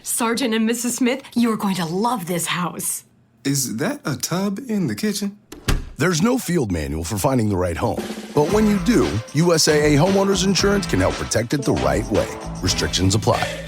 Sergeant and Mrs. Smith, you're going to love this house. Is that a tub in the kitchen? There's no field manual for finding the right home. But when you do, USAA Homeowners Insurance can help protect it the right way. Restrictions apply.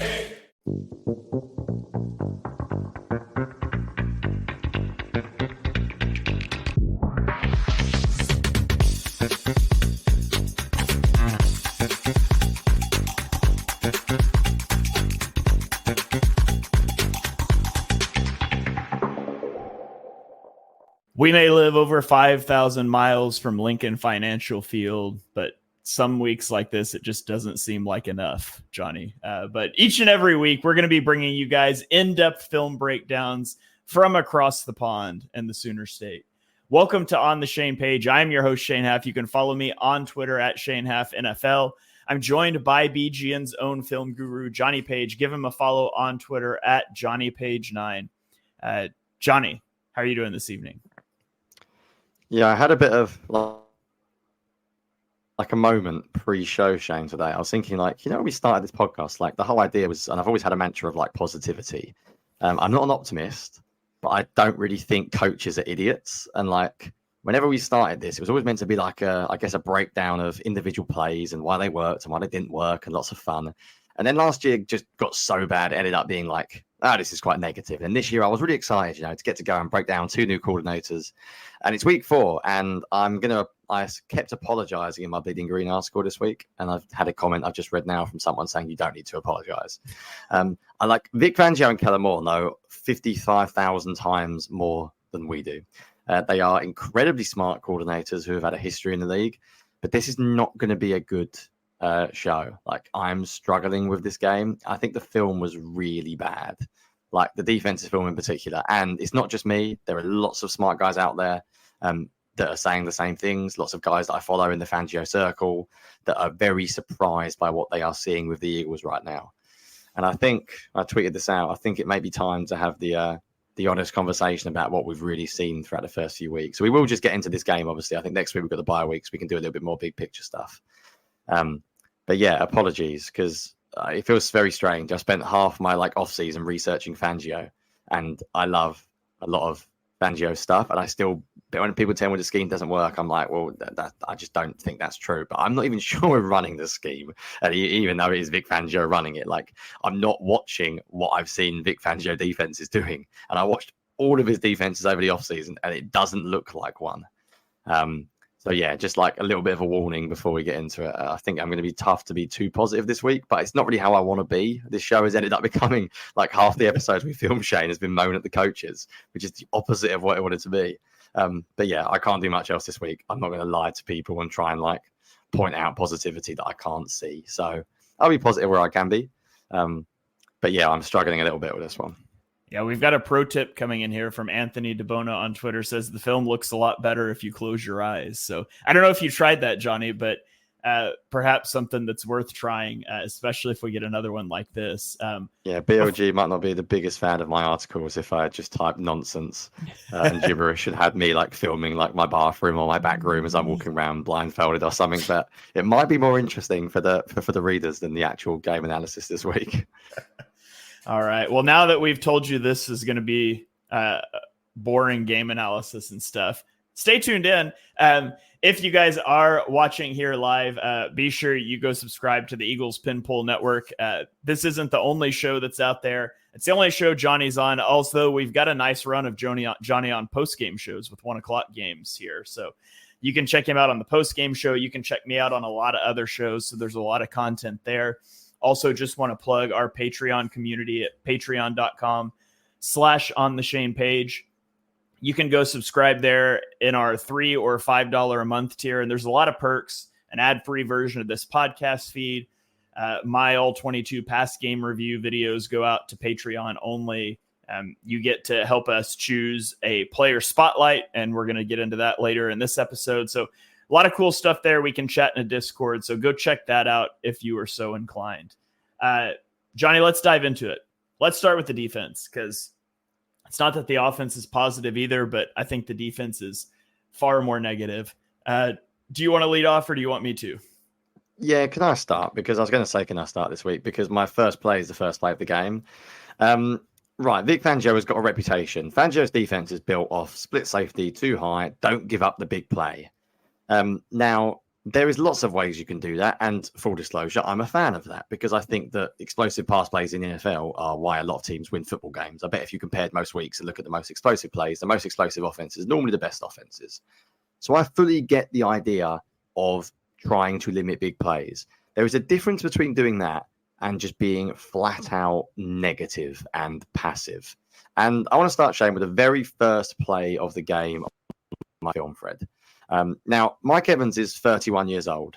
We may live over 5,000 miles from Lincoln Financial Field, but some weeks like this, it just doesn't seem like enough, Johnny. But each and every week, we're going to be bringing you guys in-depth film breakdowns from across the pond in the Sooner State. Welcome to On the Shane Page. I'm your host, Shane Haff. You can follow me on Twitter at Shane Haff NFL. I'm joined by BGN's own film guru, Jonny Page. Give him a follow on Twitter at JohnnyPage9. Johnny, how are you doing this evening? Yeah, I had a bit of like a moment pre-show, Shane, today. I was thinking, like, when we started this podcast, like the whole idea was, and I've always had a mantra of like positivity. I'm not an optimist, but I don't really think coaches are idiots. And like, whenever we started this, it was always meant to be like I guess a breakdown of individual plays and why they worked and why they didn't work and lots of fun. And then last year just got so bad, it ended up being like, this is quite negative. And this year I was really excited, to get to go and break down two new coordinators. And it's week 4, and I kept apologizing in my Bleeding Green article this week. And I've had a comment I've just read now from someone saying you don't need to apologize. I like Vic Fangio and Kellen Moore know 55,000 times more than we do. They are incredibly smart coordinators who have had a history in the league, but this is not going to be a good show. Like, I'm struggling with this game. I think the film was really bad, like the defensive film in particular. And it's not just me. There are lots of smart guys out there that are saying the same things. Lots of guys that I follow in the Fangio circle that are very surprised by what they are seeing with the Eagles right now. And I think I tweeted this out. I think it may be time to have the honest conversation about what we've really seen throughout the first few weeks. So we will just get into this game, obviously. I think next week we've got the bye weeks. We can do a little bit more big picture stuff. But yeah, apologies, because it feels very strange. I spent half my off season researching Fangio, and I love a lot of Fangio stuff. And I still, when people tell me the scheme doesn't work, I'm like, well, I just don't think that's true. But I'm not even sure we're running the scheme, and even though it is Vic Fangio running it, I'm not watching what I've seen Vic Fangio defenses doing. And I watched all of his defenses over the off season, and it doesn't look like one. So yeah, just like a little bit of a warning before we get into it. I think I'm going to be tough to be too positive this week, but it's not really how I want to be. This show has ended up becoming like half the episodes we filmed, Shane, has been moan at the coaches, which is the opposite of what I wanted to be. But yeah, I can't do much else this week. I'm not going to lie to people and try and point out positivity that I can't see. So I'll be positive where I can be. But yeah, I'm struggling a little bit with this one. Yeah, we've got a pro tip coming in here from Anthony DeBona on Twitter. Says the film looks a lot better if you close your eyes. So I don't know if you tried that, Johnny, but perhaps something that's worth trying, especially if we get another one like this. Yeah, BLG might not be the biggest fan of my articles if I had just typed nonsense and gibberish and had me filming my bathroom or my back room as I'm walking around blindfolded or something. But it might be more interesting for the readers than the actual game analysis this week. All right. Well, now that we've told you this is going to be boring game analysis and stuff, stay tuned in. If you guys are watching here live, be sure you go subscribe to the Eagles Pin Pull Network. This isn't the only show that's out there. It's the only show Johnny's on. Also, we've got a nice run of Johnny on post-game shows with 1 o'clock games here. So you can check him out on the post-game show. You can check me out on a lot of other shows. So there's a lot of content there. Also, just want to plug our Patreon community at patreon.com/ontheshanepage. You can go subscribe there in our $3 or $5 a month tier. And there's a lot of perks, an ad-free version of this podcast feed. My All-22 past game review videos go out to Patreon only. You get to help us choose a player spotlight, and we're going to get into that later in this episode. So a lot of cool stuff there. We can chat in a Discord, so go check that out if you are so inclined. Johnny, let's dive into it. Let's start with the defense, because it's not that the offense is positive either, but I think the defense is far more negative. Do you want to lead off, or do you want me to? Yeah, can I start? Because I was going to say, can I start this week? Because my first play is the first play of the game. Right, Vic Fangio has got a reputation. Fangio's defense is built off split safety, too high, don't give up the big play. Now, there is lots of ways you can do that, and full disclosure, I'm a fan of that because I think that explosive pass plays in the NFL are why a lot of teams win football games. I bet if you compared most weeks and look at the most explosive plays, the most explosive offenses, normally the best offenses. So I fully get the idea of trying to limit big plays. There is a difference between doing that and just being flat out negative and passive. And I want to start, Shane, with the very first play of the game on my film thread. Now, Mike Evans is 31 years old.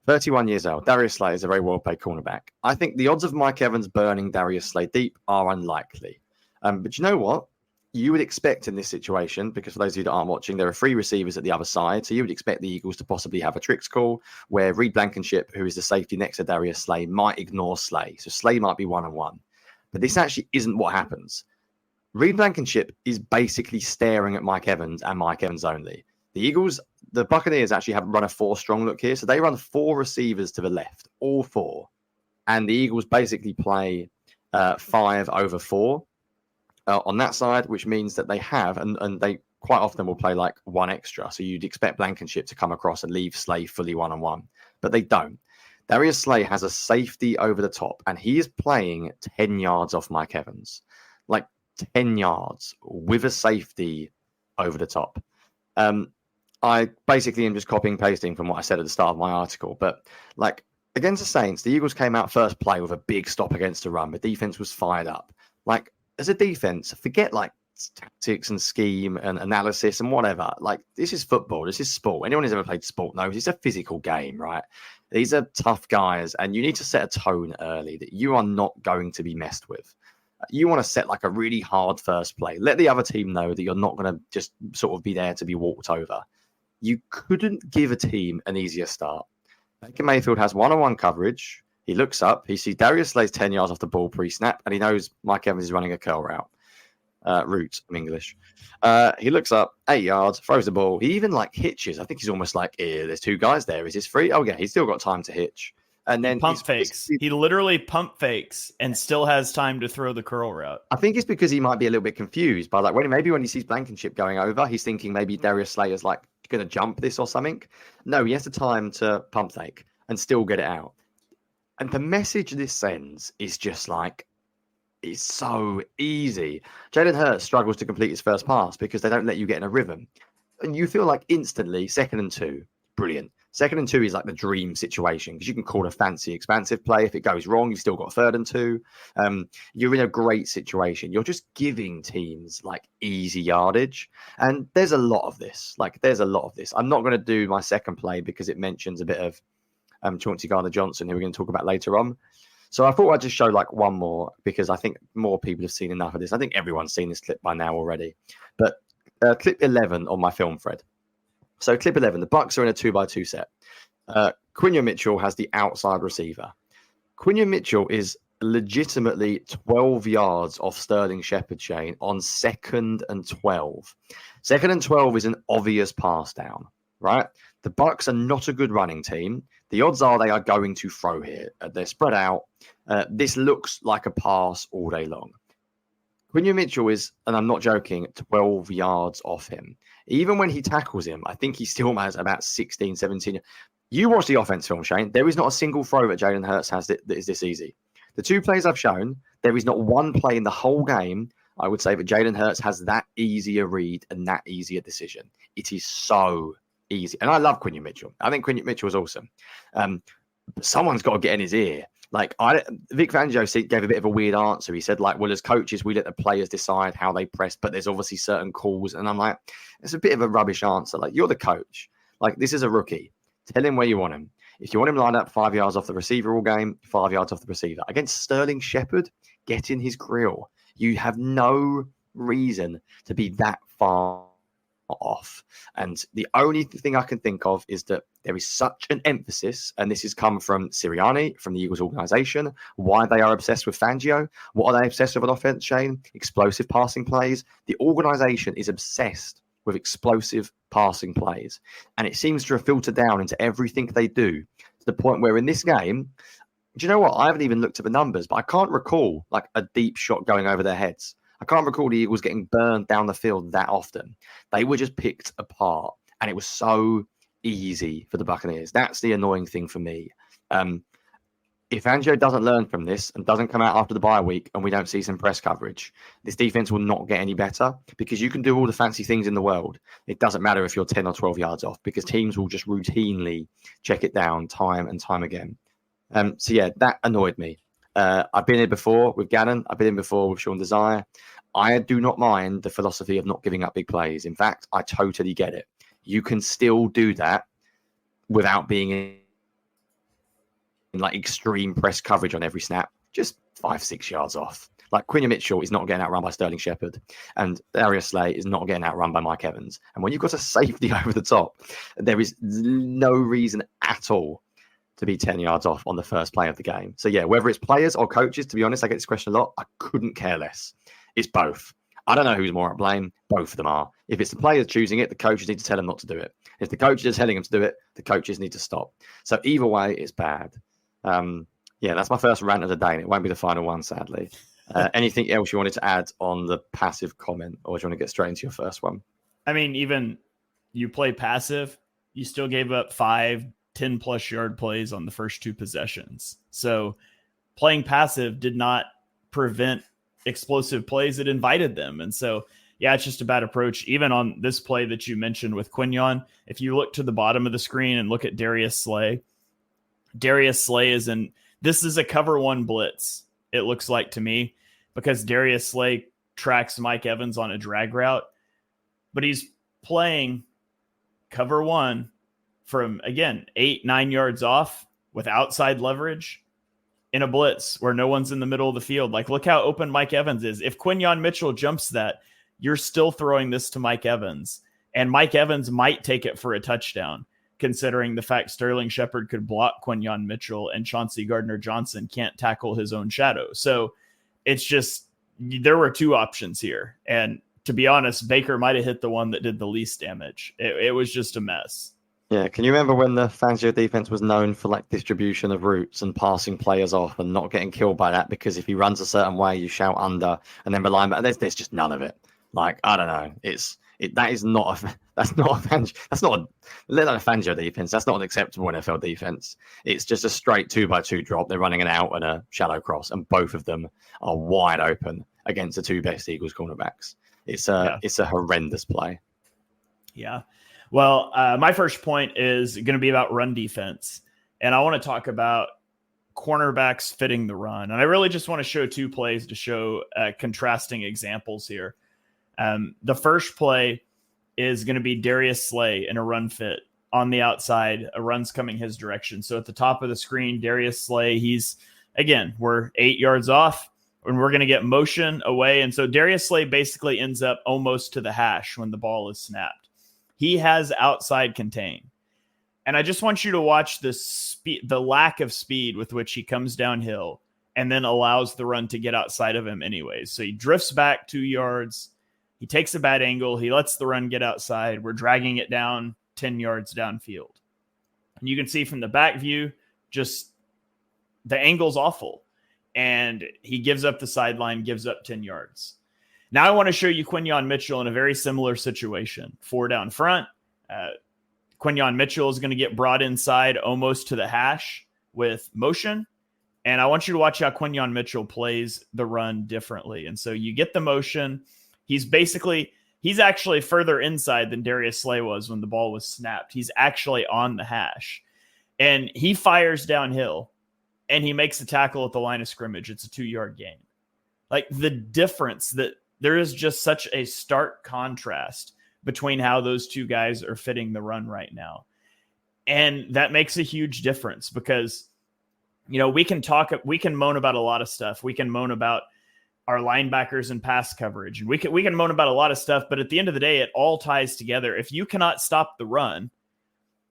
31 years old. Darius Slay is a very well-paid cornerback. I think the odds of Mike Evans burning Darius Slay deep are unlikely. But you know what? You would expect in this situation, because for those of you that aren't watching, there are 3 receivers at the other side. So you would expect the Eagles to possibly have a tricks call where Reed Blankenship, who is the safety next to Darius Slay, might ignore Slay. So Slay might be 1-on-1. But this actually isn't what happens. Reed Blankenship is basically staring at Mike Evans and Mike Evans only. The Eagles, the Buccaneers actually have run a 4-strong look here. So they run 4 receivers to the left, all 4. And the Eagles basically play 5 over 4. On that side, which means that they have, and they quite often will play like 1 extra. So you'd expect Blankenship to come across and leave Slay fully 1-on-1, but they don't. Darius Slay has a safety over the top, and he is playing 10 yards off Mike Evans, like 10 yards with a safety over the top. I basically am just copying and pasting from what I said at the start of my article, but like against the Saints, the Eagles came out first play with a big stop against the run. The defense was fired up. Like, as a defense, forget like tactics and scheme and analysis and whatever. Like, this is football. This is sport. Anyone who's ever played sport knows it's a physical game, right? These are tough guys, and you need to set a tone early that you are not going to be messed with. You want to set like a really hard first play. Let the other team know that you're not going to just sort of be there to be walked over. You couldn't give a team an easier start. Baker Mayfield has 1-on-1 coverage. He looks up, he sees Darius Slay's 10 yards off the ball pre-snap, and he knows Mike Evans is running a curl route. I'm English. He looks up, 8 yards, throws the ball. He even like hitches. I think he's almost like, there's 2 guys there. Is this free? Oh, yeah, he's still got time to hitch. And then pump fakes. He literally pump fakes and still has time to throw the curl route. I think it's because he might be a little bit confused by like, maybe when he sees Blankenship going over, he's thinking maybe Darius Slay is like going to jump this or something. No, he has the time to pump fake and still get it out. And the message this sends is just like, it's so easy. Jalen Hurts struggles to complete his first pass because they don't let you get in a rhythm. And you feel like instantly, 2nd and 2, brilliant. 2nd and 2 is like the dream situation because you can call a fancy, expansive play. If it goes wrong, you've still got 3rd and 2. You're in a great situation. You're just giving teams like easy yardage. And there's a lot of this. I'm not going to do my second play because it mentions a bit of Chauncey Gardner-Johnson, who we're going to talk about later on. So I thought I'd just show like one more because I think more people have seen enough of this. I think everyone's seen this clip by now already. But clip 11 on my film thread. So clip 11, the Bucs are in a 2x2 set. Quinyon Mitchell has the outside receiver. Quinyon Mitchell is legitimately 12 yards off Sterling Shepard, Shane, on 2nd and 12. 2nd and 12 is an obvious pass down, right? The Bucs are not a good running team. The odds are they are going to throw here. They're spread out. This looks like a pass all day long. Quinyon Mitchell is, and I'm not joking, 12 yards off him. Even when he tackles him, I think he still has about 16, 17. You watch the offense film, Shane. There is not a single throw that Jalen Hurts has that is this easy. The 2 plays I've shown, there is not one play in the whole game, I would say, that Jalen Hurts has that easier read and that easier decision. It is so easy. And I love Quinyon Mitchell. I think Quinyon Mitchell is awesome. But someone's got to get in his ear. Like, Vic Fangio gave a bit of a weird answer. He said, like, well, as coaches, we let the players decide how they press, but there's obviously certain calls. And I'm like, it's a bit of a rubbish answer. Like, you're the coach. Like, this is a rookie. Tell him where you want him. If you want him lined up 5 yards off the receiver all game, 5 yards off the receiver. Against Sterling Shepard, get in his grill. You have no reason to be that far off. And the only thing I can think of is that there is such an emphasis, and this has come from Sirianni, from the Eagles organization, why they are obsessed with Fangio. What are they obsessed with on offense, Shane? Explosive passing plays. The organization is obsessed with explosive passing plays, and it seems to have filtered down into everything they do. the point where in this game, do you know what? I haven't even looked at the numbers, but I can't recall like a deep shot going over their heads. I can't recall the Eagles getting burned down the field that often. They were just picked apart, and it was so easy for the Buccaneers. That's the annoying thing for me. If Fangio doesn't learn from this and doesn't come out after the bye week and we don't see some press coverage, this defense will not get any better, because you can do all the fancy things in the world. It doesn't matter if you're 10 or 12 yards off, because teams will just routinely check it down time and time again. So yeah, that annoyed me. I've been here before with Gannon. I've been in before with Sean Desire. I do not mind the philosophy of not giving up big plays. In fact, I totally get it. You can still do that without being in like extreme press coverage on every snap, just 5-6 yards off. Like Quinn Mitchell is not getting outrun by Sterling Shepard, and Darius Slay is not getting outrun by Mike Evans. And when you've got a safety over the top, there is no reason at all to be 10 yards off on the first play of the game. So yeah, whether it's players or coaches, to be honest, I get this question a lot. I couldn't care less. It's both. I don't know who's more at blame. Both of them are. If it's the players choosing it, the coaches need to tell them not to do it. If the coaches are telling them to do it, the coaches need to stop. So either way, it's bad. Yeah, that's my first rant of the day, and it won't be the final one, sadly. Anything else you wanted to add on the passive comment, or do you want to get straight into your first one? I mean, even you play passive, you still gave up 5-10+ yard plays on the first two possessions. So playing passive did not prevent explosive plays. It invited them. And so, yeah, it's just a bad approach. Even on this play that you mentioned with Quinyon, if you look to the bottom of the screen and look at Darius Slay is in, this is a cover one blitz, it looks like to me, because Darius Slay tracks Mike Evans on a drag route, but he's playing cover one from, again, 8-9 yards off with outside leverage in a blitz where no one's in the middle of the field. Like, look how open Mike Evans is. If Quinyon Mitchell jumps that, you're still throwing this to Mike Evans, and Mike Evans might take it for a touchdown, considering the fact Sterling Shepard could block Quinyon Mitchell and Chauncey Gardner-Johnson can't tackle his own shadow. So it's just, there were two options here. And to be honest, Baker might have hit the one that did the least damage. It was just a mess. Yeah, can you remember when the Fangio defense was known for like distribution of routes and passing players off and not getting killed by that? Because if he runs a certain way, you shout under, and then the linebacker, there's just none of it. Like, I don't know. That's not a let alone a Fangio defense. That's not an acceptable NFL defense. It's just a straight 2x2 drop. They're running an out and a shallow cross, and both of them are wide open against the two best Eagles cornerbacks. It's a horrendous play. Yeah. Well, my first point is going to be about run defense, and I want to talk about cornerbacks fitting the run. And I really just want to show two plays to show contrasting examples here. The first play is going to be Darius Slay in a run fit on the outside. A run's coming his direction. So at the top of the screen, Darius Slay, we're 8 yards off, and we're going to get motion away. And so Darius Slay basically ends up almost to the hash when the ball is snapped. He has outside contain. And I just want you to watch the lack of speed with which he comes downhill and then allows the run to get outside of him anyways. So he drifts back 2 yards. He takes a bad angle. He lets the run get outside. We're dragging it down 10 yards downfield. And you can see from the back view, just the angle's awful. And he gives up the sideline, gives up 10 yards. Now I want to show you Quinyon Mitchell in a very similar situation. 4 down front. Quinyon Mitchell is going to get brought inside almost to the hash with motion. And I want you to watch how Quinyon Mitchell plays the run differently. And so you get the motion. He's actually further inside than Darius Slay was when the ball was snapped. He's actually on the hash. And he fires downhill, and he makes the tackle at the line of scrimmage. It's a 2-yard gain. Like, the difference, that there is just such a stark contrast between how those two guys are fitting the run right now. And that makes a huge difference because, we can moan about a lot of stuff. We can moan about our linebackers and pass coverage, and we can moan about a lot of stuff, but at the end of the day, it all ties together. If you cannot stop the run,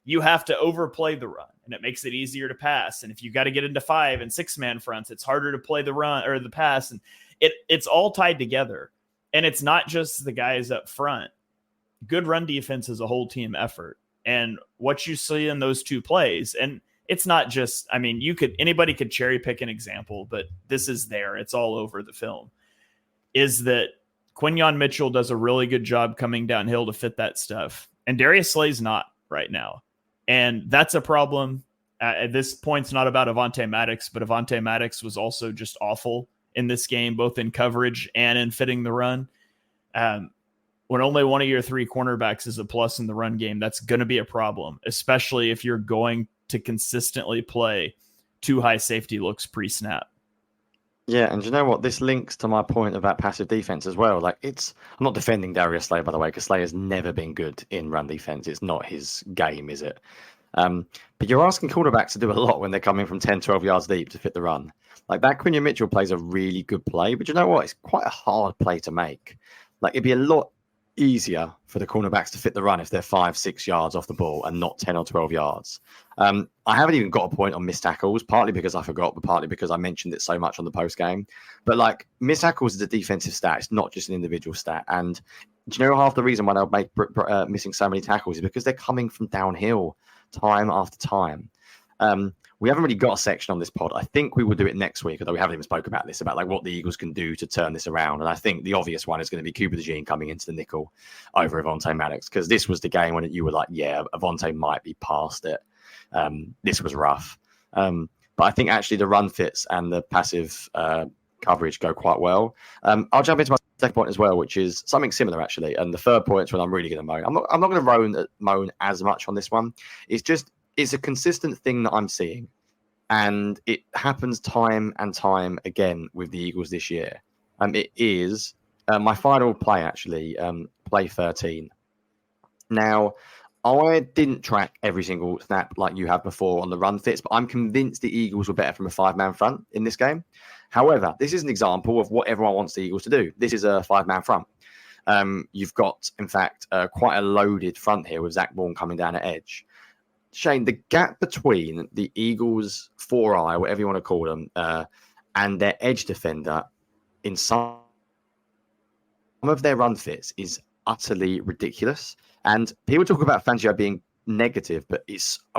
you have to overplay the run, and it makes it easier to pass. And if you got to get into 5 and 6-man fronts, it's harder to play the run or the pass. And it's all tied together. And it's not just the guys up front. Good run defense is a whole team effort. And what you see in those two plays, and it's not just, I mean, anybody could cherry pick an example, but this is there. It's all over the film. Is that Quinyon Mitchell does a really good job coming downhill to fit that stuff. And Darius Slay's not right now. And that's a problem. At this point, it's not about Avonte Maddox, but Avonte Maddox was also just awful in this game, both in coverage and in fitting the run. When only one of your three cornerbacks is a plus in the run game, that's going to be a problem, especially if you're going to consistently play two high safety looks pre-snap. Yeah, and you know what? This links to my point about passive defense as well. Like, I'm not defending Darius Slay, by the way, because Slay has never been good in run defense. It's not his game, is it? But you're asking quarterbacks to do a lot when they're coming from 10, 12 yards deep to fit the run. Like, that Quinyon Mitchell plays a really good play, but you know what? It's quite a hard play to make. Like, it'd be a lot easier for the cornerbacks to fit the run if they're 5, 6 yards off the ball and not 10 or 12 yards. I haven't even got a point on missed tackles, partly because I forgot, but partly because I mentioned it so much on the post game. But like, missed tackles is a defensive stat. It's not just an individual stat. And do you know half the reason why they'll make missing so many tackles is because they're coming from downhill time after time. We haven't really got a section on this pod. I think we will do it next week, although we haven't even spoke about this, about like what the Eagles can do to turn this around. And I think the obvious one is going to be Cooper DeJean coming into the nickel over Avonte Maddox, because this was the game when you were like, yeah, Avonte might be past it. This was rough. But I think actually the run fits and the passive coverage go quite well. I'll jump into my second point as well, which is something similar actually. And the third point is when I'm really going to moan. I'm not going to moan as much on this one. It's a consistent thing that I'm seeing. And it happens time and time again with the Eagles this year. It is my final play, actually, play 13. Now, I didn't track every single snap like you have before on the run fits, but I'm convinced the Eagles were better from a 5-man front in this game. However, this is an example of what everyone wants the Eagles to do. This is a 5-man front. You've got, in fact, quite a loaded front here with Zach Bourne coming down at edge. Shane, the gap between the Eagles' 4-eye, whatever you want to call them, and their edge defender in some of their run fits is utterly ridiculous. And people talk about Fangio being negative, but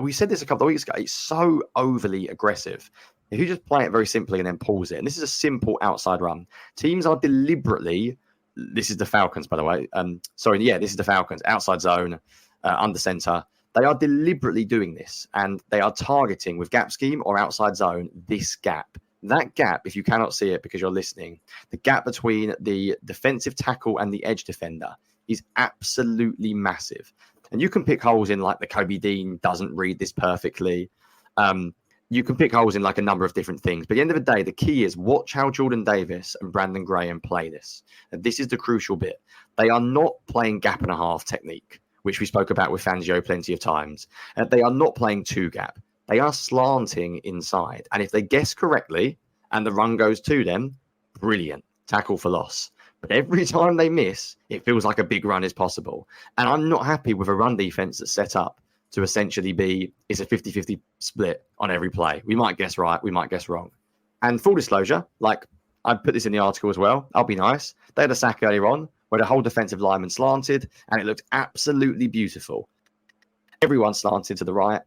we said this a couple of weeks ago, it's so overly aggressive. If you just play it very simply and then pause it, and this is a simple outside run, teams are deliberately, this is the Falcons, by the way. This is the Falcons, outside zone, under center. They are deliberately doing this, and they are targeting with gap scheme or outside zone this gap. That gap, if you cannot see it because you're listening, the gap between the defensive tackle and the edge defender is absolutely massive. And you can pick holes in like the Kobe Dean doesn't read this perfectly. You can pick holes in like a number of different things. But at the end of the day, the key is watch how Jordan Davis and Brandon Graham play this. And this is the crucial bit. They are not playing gap and a half technique, which we spoke about with Fangio plenty of times. They are not playing 2-gap. They are slanting inside. And if they guess correctly and the run goes to them, brilliant. Tackle for loss. But every time they miss, it feels like a big run is possible. And I'm not happy with a run defense that's set up to essentially it's a 50-50 split on every play. We might guess right, we might guess wrong. And full disclosure, like I put this in the article as well, I'll be nice. They had a sack earlier on where the whole defensive lineman slanted, and it looked absolutely beautiful. Everyone slanted to the right,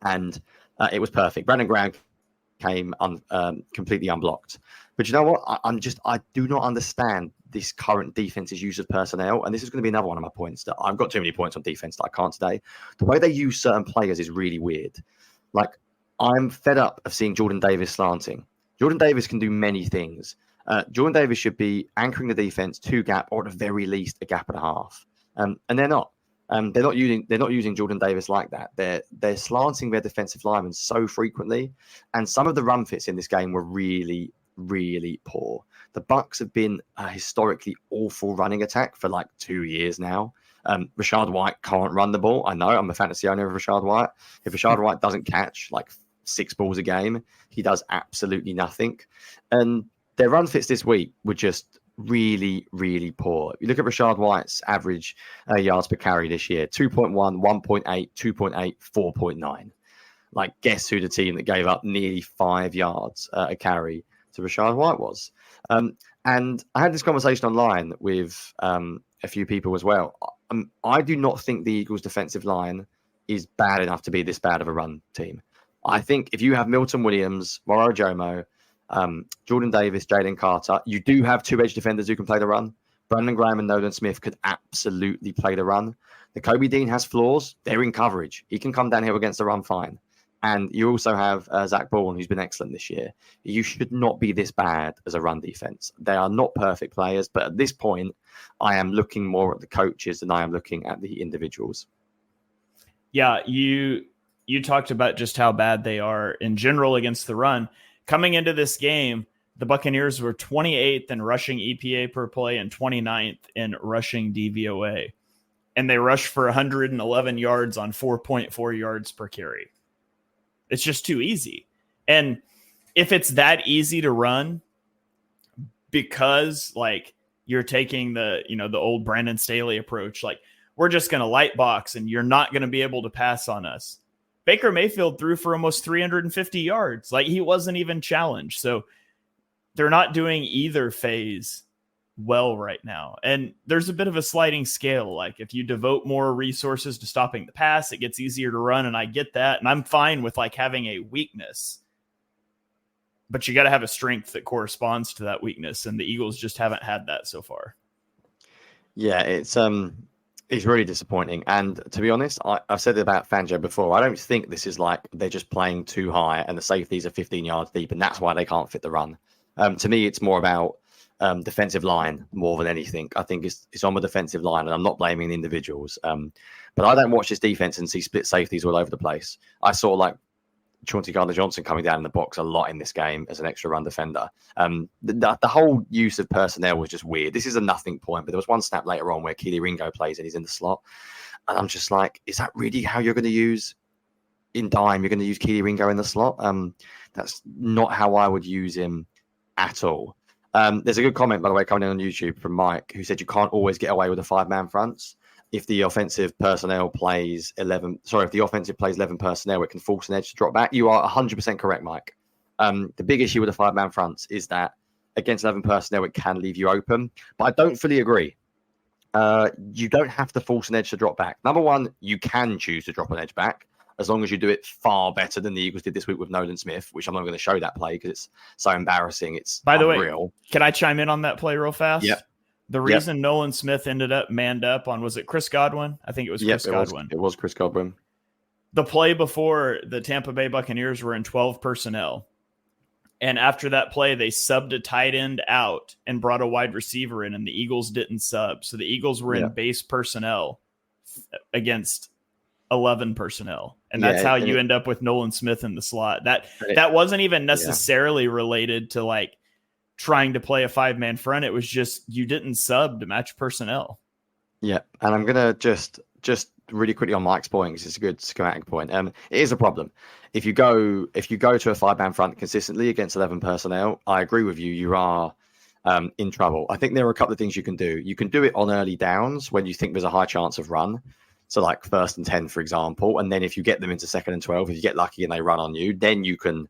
and it was perfect. Brandon Graham came completely unblocked. But you know what? I do not understand this current defense's use of personnel, and this is going to be another one of my points that I've got too many points on defense that I can't today. The way they use certain players is really weird. Like, I'm fed up of seeing Jordan Davis slanting. Jordan Davis can do many things. Jordan Davis should be anchoring the defense 2-gap or at the very least a gap and a half. And they're not. They're not using Jordan Davis like that. They're slanting their defensive linemen so frequently, and some of the run fits in this game were really, really poor. The Bucs have been a historically awful running attack for like 2 years now. Rashad White can't run the ball. I know, I'm a fantasy owner of Rashad White. If Rashad White doesn't catch like 6 balls a game, he does absolutely nothing. And their run fits this week were just really, really poor. You look at Rashad White's average yards per carry this year, 2.1, 1.8, 2.8, 4.9. Like, guess who the team that gave up nearly 5 yards a carry to Rashad White was? And I had this conversation online with a few people as well. I do not think the Eagles' defensive line is bad enough to be this bad of a run team. I think if you have Milton Williams, Moro Jomo, Jordan Davis, Jalen Carter, you do have two edge defenders who can play the run. Brandon Graham and Nolan Smith could absolutely play the run. The Kobe Dean has flaws. They're in coverage. He can come downhill against the run fine. And you also have Zach Bourne, who's been excellent this year. You should not be this bad as a run defense. They are not perfect players, but at this point, I am looking more at the coaches than I am looking at the individuals. Yeah, you talked about just how bad they are in general against the run. Coming into this game, the Buccaneers were 28th in rushing EPA per play and 29th in rushing DVOA. And they rushed for 111 yards on 4.4 yards per carry. It's just too easy. And if it's that easy to run because like you're taking the old Brandon Staley approach, like we're just going to light box and you're not going to be able to pass on us. Baker Mayfield threw for almost 350 yards. Like he wasn't even challenged. So they're not doing either phase well right now. And there's a bit of a sliding scale. Like if you devote more resources to stopping the pass, it gets easier to run. And I get that. And I'm fine with like having a weakness, but you got to have a strength that corresponds to that weakness. And the Eagles just haven't had that so far. Yeah, it's really disappointing. And to be honest, I've said it about Fangio before. I don't think this is like they're just playing too high and the safeties are 15 yards deep and that's why they can't fit the run. To me, it's more about defensive line more than anything. I think it's on the defensive line, and I'm not blaming the individuals. But I don't watch this defense and see split safeties all over the place. I saw like Chauncey Gardner-Johnson coming down in the box a lot in this game as an extra run defender. The whole use of personnel was just weird. This is a nothing point, but there was one snap later on where Keely Ringo plays and he's in the slot. And I'm just like, is that really how you're going to use in dime? You're going to use Keely Ringo in the slot? That's not how I would use him at all. There's a good comment, by the way, coming in on YouTube from Mike, who said you can't always get away with the 5-man fronts. If the offensive plays 11 personnel, it can force an edge to drop back. You are 100% correct, Mike. The big issue with the 5-man fronts is that against 11 personnel, it can leave you open. But I don't fully agree. You don't have to force an edge to drop back. Number one, you can choose to drop an edge back as long as you do it far better than the Eagles did this week with Nolan Smith, which I'm not going to show that play because it's so embarrassing. It's By the unreal. way, can I chime in on that play real fast? Yep. The reason Nolan Smith ended up manned up on, was it Chris Godwin? I think it was Chris Godwin. It was Chris Godwin. The play before, the Tampa Bay Buccaneers were in 12 personnel. And after that play, they subbed a tight end out and brought a wide receiver in, and the Eagles didn't sub. So the Eagles were in base personnel against 11 personnel. And that's how you end up with Nolan Smith in the slot. That wasn't even necessarily related to like trying to play a 5-man front. It was just you didn't sub to match personnel. Yeah. And I'm going to just really quickly on Mike's point, because it's a good schematic point. It is a problem. If you go to a 5-man front consistently against 11 personnel, I agree with you. You are in trouble. I think there are a couple of things you can do. You can do it on early downs when you think there's a high chance of run. So like 1st and 10, for example. And then if you get them into 2nd and 12, if you get lucky and they run on you, then you can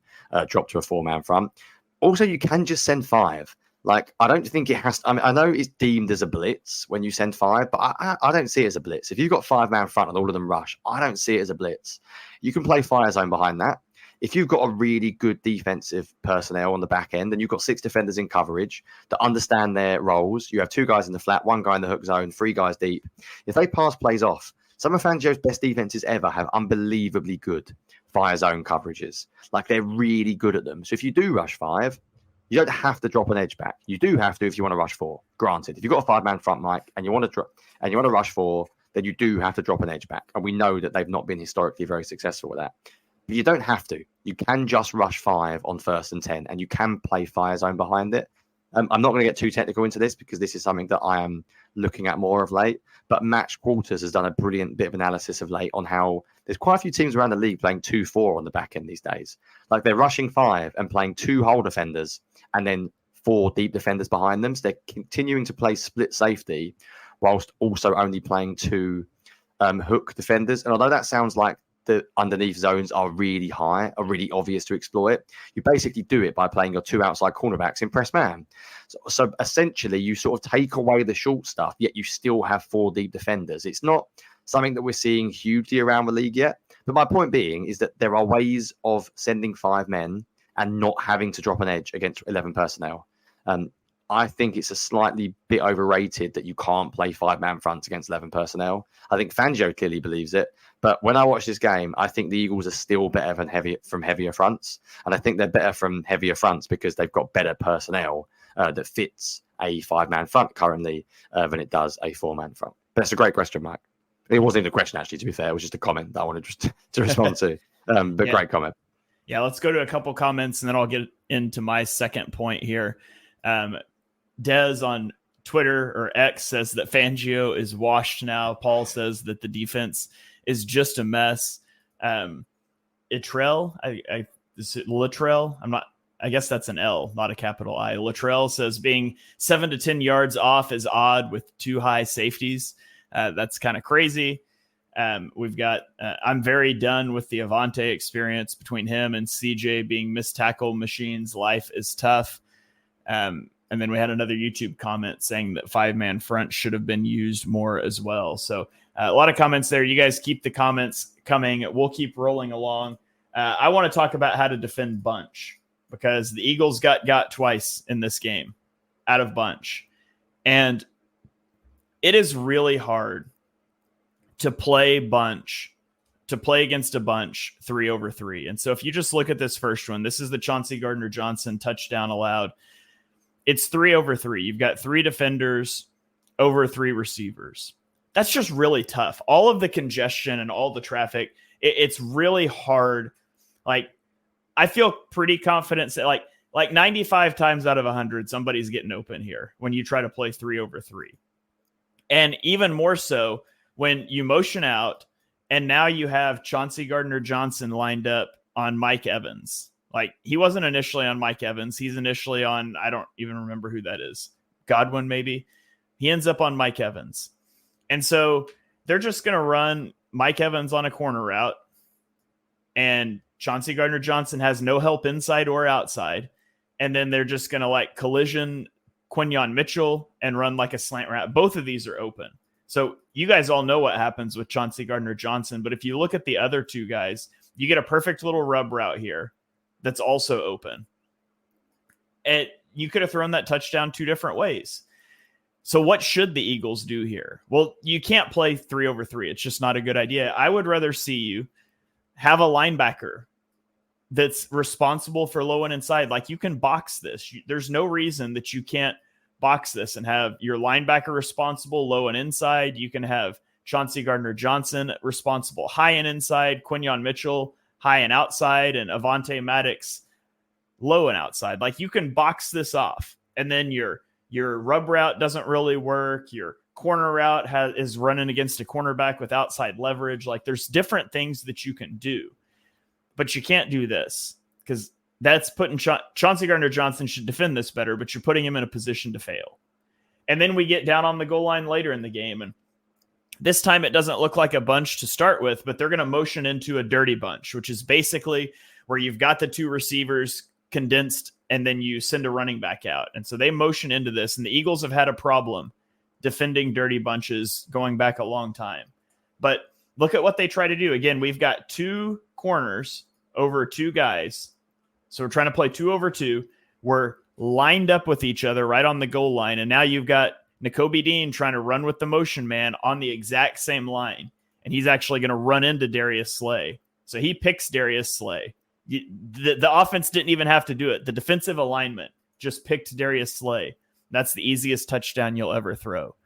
drop to a 4-man front. Also, you can just send 5. Like, I don't think it has to, I know it's deemed as a blitz when you send 5, but I don't see it as a blitz. If you've got 5-man front and all of them rush, I don't see it as a blitz. You can play fire zone behind that. If you've got a really good defensive personnel on the back end and you've got 6 defenders in coverage that understand their roles, you have 2 guys in the flat, 1 guy in the hook zone, 3 guys deep. If they pass plays off, some of Fangio's best defenses ever have unbelievably good fire zone coverages. Like, they're really good at them. So if you do rush 5, you don't have to drop an edge back. You do have to if you want to rush 4. Granted, if you've got a 5-man front, Mike, and you want to rush 4, then you do have to drop an edge back. And we know that they've not been historically very successful with that. But you don't have to. You can just rush 5 on 1st and 10, and you can play fire zone behind it. I'm not going to get too technical into this because this is something that I am looking at more of late. But Max Quarters has done a brilliant bit of analysis of late on how there's quite a few teams around the league playing 2-4 on the back end these days. Like, they're rushing 5 and playing 2 hole defenders and then 4 deep defenders behind them. So they're continuing to play split safety whilst also only playing 2 hook defenders. And although that sounds like the underneath zones are really high, are really obvious to exploit, you basically do it by playing your 2 outside cornerbacks in press man. So essentially, you sort of take away the short stuff, yet you still have 4 deep defenders. It's not something that we're seeing hugely around the league yet, But my point being is that there are ways of sending 5 men and not having to drop an edge against 11 personnel. I think it's a slightly bit overrated that you can't play 5-man fronts against 11 personnel. I think Fangio clearly believes it. But when I watch this game, I think the Eagles are still better than heavier fronts. And I think they're better from heavier fronts because they've got better personnel that fits a 5-man front currently than it does a 4-man front. But that's a great question, Mike. It wasn't even a question, actually, to be fair. It was just a comment that I wanted just to respond to. But great comment. Yeah, let's go to a couple comments, and then I'll get into my second point here. Dez on Twitter or X says that Fangio is washed now. Paul says that the defense is just a mess. Latrell, I guess that's an L, not a capital I. Latrell says being 7 to 10 yards off is odd with 2 high safeties. That's kind of crazy. We've got, I'm very done with the Avante experience between him and CJ being missed tackle machines. Life is tough. And then we had another YouTube comment saying that 5-man front should have been used more as well. So a lot of comments there. You guys keep the comments coming. We'll keep rolling along. I want to talk about how to defend bunch because the Eagles got twice in this game out of bunch. And it is really hard to play against a bunch 3-over-3. And so if you just look at this first one, this is the Chauncey Gardner-Johnson touchdown allowed. It's 3-over-3. You've got 3 defenders over 3 receivers. That's just really tough. All of the congestion and all the traffic, it's really hard. Like, I feel pretty confident that like 95 times out of 100, somebody's getting open here when you try to play 3-over-3. And even more so when you motion out and now you have Chauncey Gardner-Johnson lined up on Mike Evans. Like, he wasn't initially on Mike Evans. He's initially on, I don't even remember who that is. Godwin, maybe. He ends up on Mike Evans. And so they're just going to run Mike Evans on a corner route. And Chauncey Gardner-Johnson has no help inside or outside. And then they're just going to collision Quinyon Mitchell and run like a slant route. Both of these are open. So you guys all know what happens with Chauncey Gardner-Johnson. But if you look at the other 2 guys, you get a perfect little rub route here that's also open. And you could have thrown that touchdown 2 different ways. So what should the Eagles do here? Well, you can't play 3-over-3. It's just not a good idea. I would rather see you have a linebacker that's responsible for low and inside. Like, you can box this. There's no reason that you can't box this and have your linebacker responsible low and inside. You can have Chauncey Gardner-Johnson responsible high and inside, Quinyon Mitchell high and outside, and Avante Maddox low and outside. Like, you can box this off, and then your rub route doesn't really work. Your corner route is running against a cornerback with outside leverage. Like, there's different things that you can do, but you can't do this because that's putting Chauncey Gardner-Johnson should defend this better, but you're putting him in a position to fail. And then we get down on the goal line later in the game, and this time it doesn't look like a bunch to start with, but they're going to motion into a dirty bunch, which is basically where you've got the 2 receivers condensed and then you send a running back out. And so they motion into this, and the Eagles have had a problem defending dirty bunches going back a long time. But look at what they try to do. Again, we've got 2 corners over 2 guys. So we're trying to play 2-over-2. We're lined up with each other right on the goal line. And now you've got Nakobe Dean trying to run with the motion man on the exact same line. And he's actually going to run into Darius Slay. So he picks Darius Slay. The offense didn't even have to do it. The defensive alignment just picked Darius Slay. That's the easiest touchdown you'll ever throw.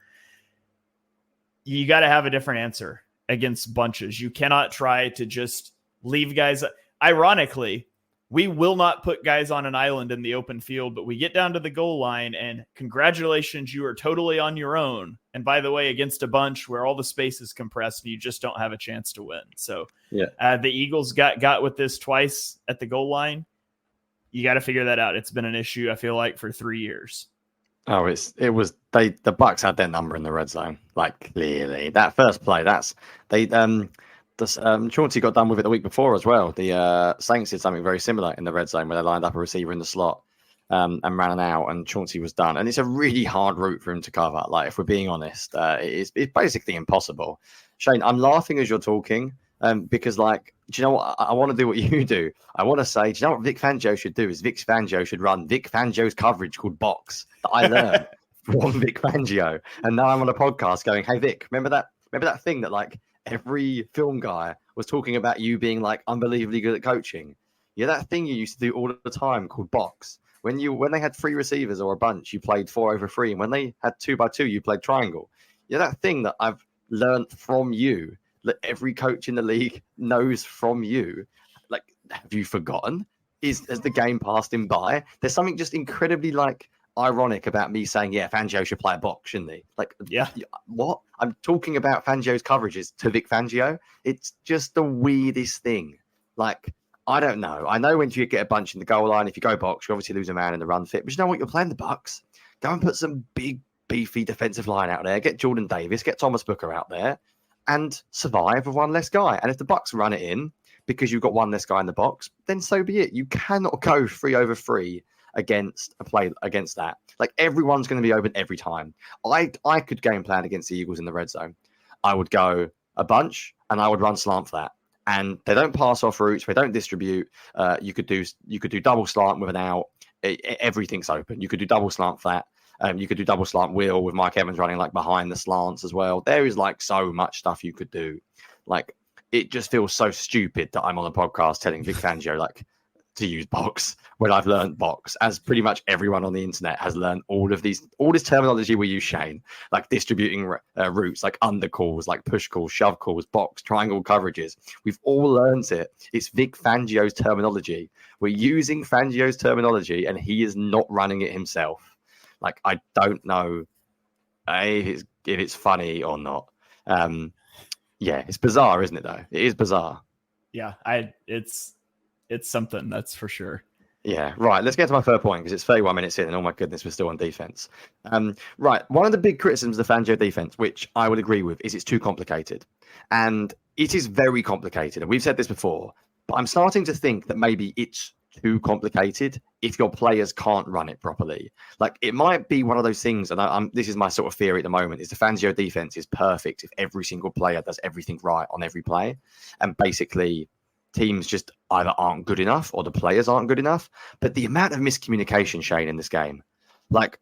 You got to have a different answer against bunches. You cannot try to just leave guys. Ironically, we will not put guys on an island in the open field, but we get down to the goal line and congratulations, you are totally on your own. And by the way, against a bunch where all the space is compressed and you just don't have a chance to win. So the Eagles got with this twice at the goal line. You got to figure that out. It's been an issue, I feel like, for 3 years. Oh, the Bucs had their number in the red zone. Like, clearly that first play, Chauncey got done with it the week before as well. The Saints did something very similar in the red zone where they lined up a receiver in the slot and ran an out, and Chauncey was done. And it's a really hard route for him to cover. Like, if we're being honest, it's basically impossible. Shane, I'm laughing as you're talking, Because, like, do you know what? I want to do what you do. I want to say, do you know what Vic Fangio should do? Is Vic Fangio should run Vic Fangio's coverage called Box that I learned from Vic Fangio. And now I'm on a podcast going, hey, Vic, remember that thing that, like, every film guy was talking about you being, like, unbelievably good at coaching? Yeah, that thing you used to do all the time called Box. When they had 3 receivers or a bunch, you played 4-over-3. And when they had 2-by-2, you played triangle. Yeah, that thing that I've learned from you, that every coach in the league knows from you. Like, have you forgotten? Has the game passed him by? There's something just incredibly, like, ironic about me saying, yeah, Fangio should play a box, shouldn't he? Like, yeah, what? I'm talking about Fangio's coverages to Vic Fangio. It's just the weirdest thing. Like, I don't know. I know when you get a bunch in the goal line, if you go box, you obviously lose a man in the run fit. But you know what? You're playing the Bucs. Go and put some big, beefy defensive line out there. Get Jordan Davis, get Thomas Booker out there, and survive with one less guy. And if the Bucs run it in because you've got one less guy in the box, then so be it. You cannot go 3-over-3 against a play against that. Like, everyone's going to be open every time. I could game plan against the Eagles in the red zone. I would go a bunch and I would run slant for that. And they don't pass off routes. They don't distribute. You could do double slant with an out. Everything's open. You could do double slant flat. You could do double slant wheel with Mike Evans running, like, behind the slants as well. There is, like, so much stuff you could do. Like, it just feels so stupid that I'm on a podcast telling Vic Fangio, like, to use box when I've learned box, as pretty much everyone on the internet has learned all this terminology we use, Shane, like distributing routes, like under calls, like push calls, shove calls, box, triangle coverages. We've all learned it. It's Vic Fangio's terminology. We're using Fangio's terminology and he is not running it himself. Like, I don't know if it's funny or not. Yeah, it's bizarre, isn't it, though? It is bizarre. Yeah, it's something, that's for sure. Yeah, right. Let's get to my third point, because it's 31 minutes in, and oh my goodness, we're still on defense. Right. One of the big criticisms of the Fangio defense, which I would agree with, is it's too complicated. And it is very complicated. And we've said this before, but I'm starting to think that maybe it's too complicated if your players can't run it properly. Like, it might be one of those things, and this is my sort of theory at the moment, is the Fangio defense is perfect if every single player does everything right on every play. And basically, teams just either aren't good enough or the players aren't good enough. But the amount of miscommunication, Shane, in this game, like,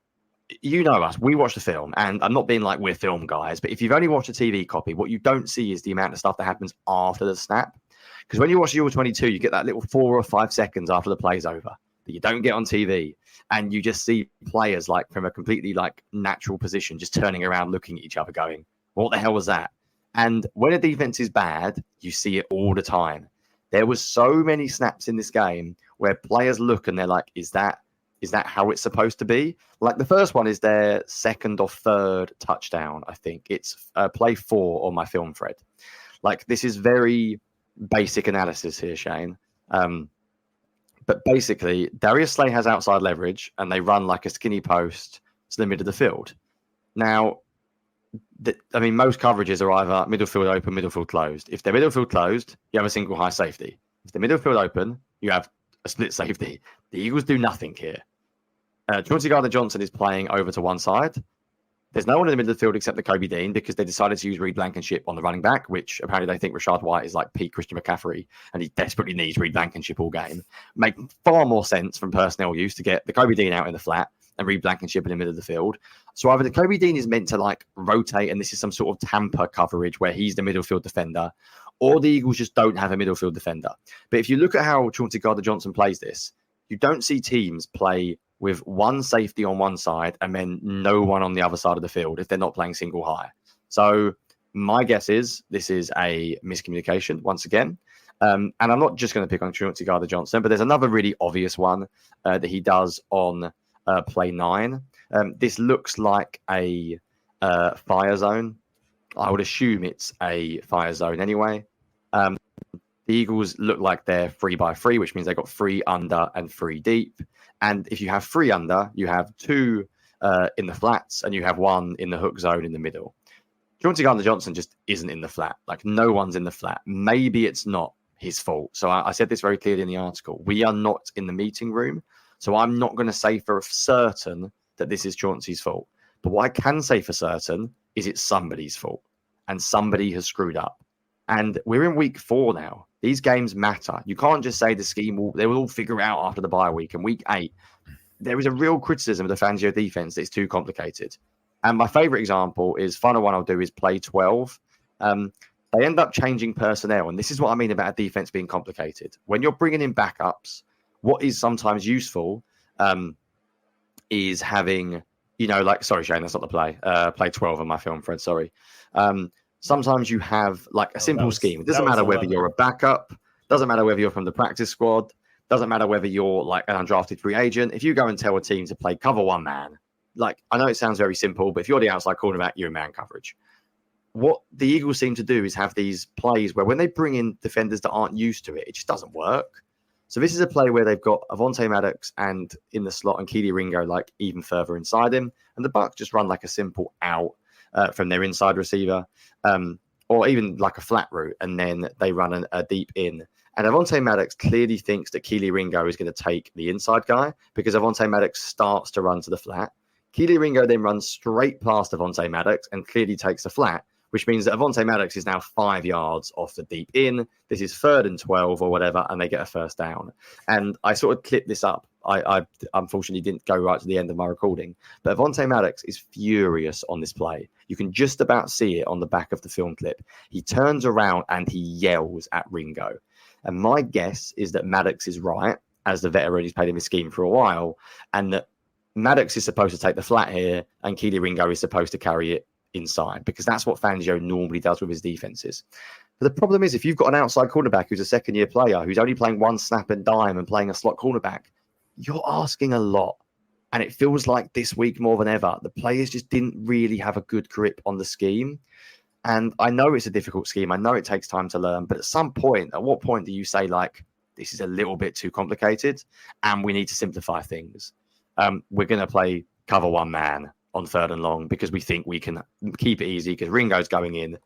you know us, we watch the film, and I'm not being like we're film guys, but if you've only watched a TV copy, what you don't see is the amount of stuff that happens after the snap. Because when you watch the All-22, you get that little 4 or 5 seconds after the play's over that you don't get on TV. And you just see players, like, from a completely, like, natural position, just turning around, looking at each other going, what the hell was that? And when a defense is bad, you see it all the time. There was so many snaps in this game where players look and they're like, is that how it's supposed to be? Like, the first one is their second or third touchdown, I think. It's play 4 on my film thread. Like, this is very basic analysis here, Shane. But basically, Darius Slay has outside leverage and they run like a skinny post to the middle of the field. Now, most coverages are either middle field open, middle field closed. If they're middle field closed, you have a single high safety. If they're middle field open, you have a split safety. The Eagles do nothing here. Chauncey Gardner-Johnson is playing over to one side. There's no one in the middle of the field except the Kobe Dean, because they decided to use Reed Blankenship on the running back, which apparently they think Rashad White is like peak Christian McCaffrey, and he desperately needs Reed Blankenship all game. Make far more sense from personnel use to get the Kobe Dean out in the flat and Reed Blankenship in the middle of the field. So either the Kobe Dean is meant to, like, rotate, and this is some sort of Tampa coverage where he's the middle field defender, or the Eagles just don't have a middle field defender. But if you look at how Chauncey Gardner-Johnson plays this, you don't see teams play with one safety on one side and then no one on the other side of the field if they're not playing single high. So my guess is this is a miscommunication once again. And I'm not just going to pick on Chauncey Gardner-Johnson, but there's another really obvious one that he does on play 9. This looks like a fire zone. I would assume it's a fire zone anyway. The Eagles look like they're 3-by-3, which means they've got 3 under and 3 deep. And if you have 3 under, you have 2 in the flats and you have 1 in the hook zone in the middle. Chauncey Gardner-Johnson just isn't in the flat. Like, no one's in the flat. Maybe it's not his fault. So I said this very clearly in the article. We are not in the meeting room. So I'm not going to say for certain that this is Chauncey's fault. But what I can say for certain is it's somebody's fault. And somebody has screwed up. And we're in week 4 now. These games matter. You can't just say the scheme they will all figure out after the bye week. And week 8, there is a real criticism of the Fangio defense that it's too complicated. And my favorite example is, final one I'll do is play 12. They end up changing personnel. And this is what I mean about a defense being complicated. When you're bringing in backups, what is sometimes useful is having, sorry, Shane, that's not the play. Play 12 on my film, Fred, sorry. Sometimes you have like a simple scheme. It doesn't matter whether you're a backup, doesn't matter whether you're from the practice squad, doesn't matter whether you're like an undrafted free agent. If you go and tell a team to play cover one man, like, I know it sounds very simple, but if you're the outside cornerback, you're in man coverage. What the Eagles seem to do is have these plays where when they bring in defenders that aren't used to it, it just doesn't work. So this is a play where they've got Avonte Maddox and in the slot and Keely Ringo like even further inside him. And the Bucs just run like a simple out from their inside receiver or even like a flat route. And then they run a deep in. And Avonte Maddox clearly thinks that Keely Ringo is going to take the inside guy because Avonte Maddox starts to run to the flat. Keely Ringo then runs straight past Avonte Maddox and clearly takes the flat, which means that Avonte Maddox is now 5 yards off the deep in. This is 3rd and 12 or whatever, and they get a first down. And I sort of clipped this up. I unfortunately didn't go right to the end of my recording, but Avonte Maddox is furious on this play. You can just about see it on the back of the film clip. He turns around and he yells at Ringo. And my guess is that Maddox is right, as the veteran who's played in this scheme for a while, and that Maddox is supposed to take the flat here and Keely Ringo is supposed to carry it inside, because that's what Fangio normally does with his defenses. But the problem is, if you've got an outside cornerback who's a second-year player who's only playing one snap and dime and playing a slot cornerback, you're asking a lot. And it feels like this week more than ever, the players just didn't really have a good grip on the scheme. And I know it's a difficult scheme. I know it takes time to learn. But at what point do you say, like, this is a little bit too complicated and we need to simplify things? We're going to play cover one man on 3rd and long because we think we can keep it easy because Ringo's going in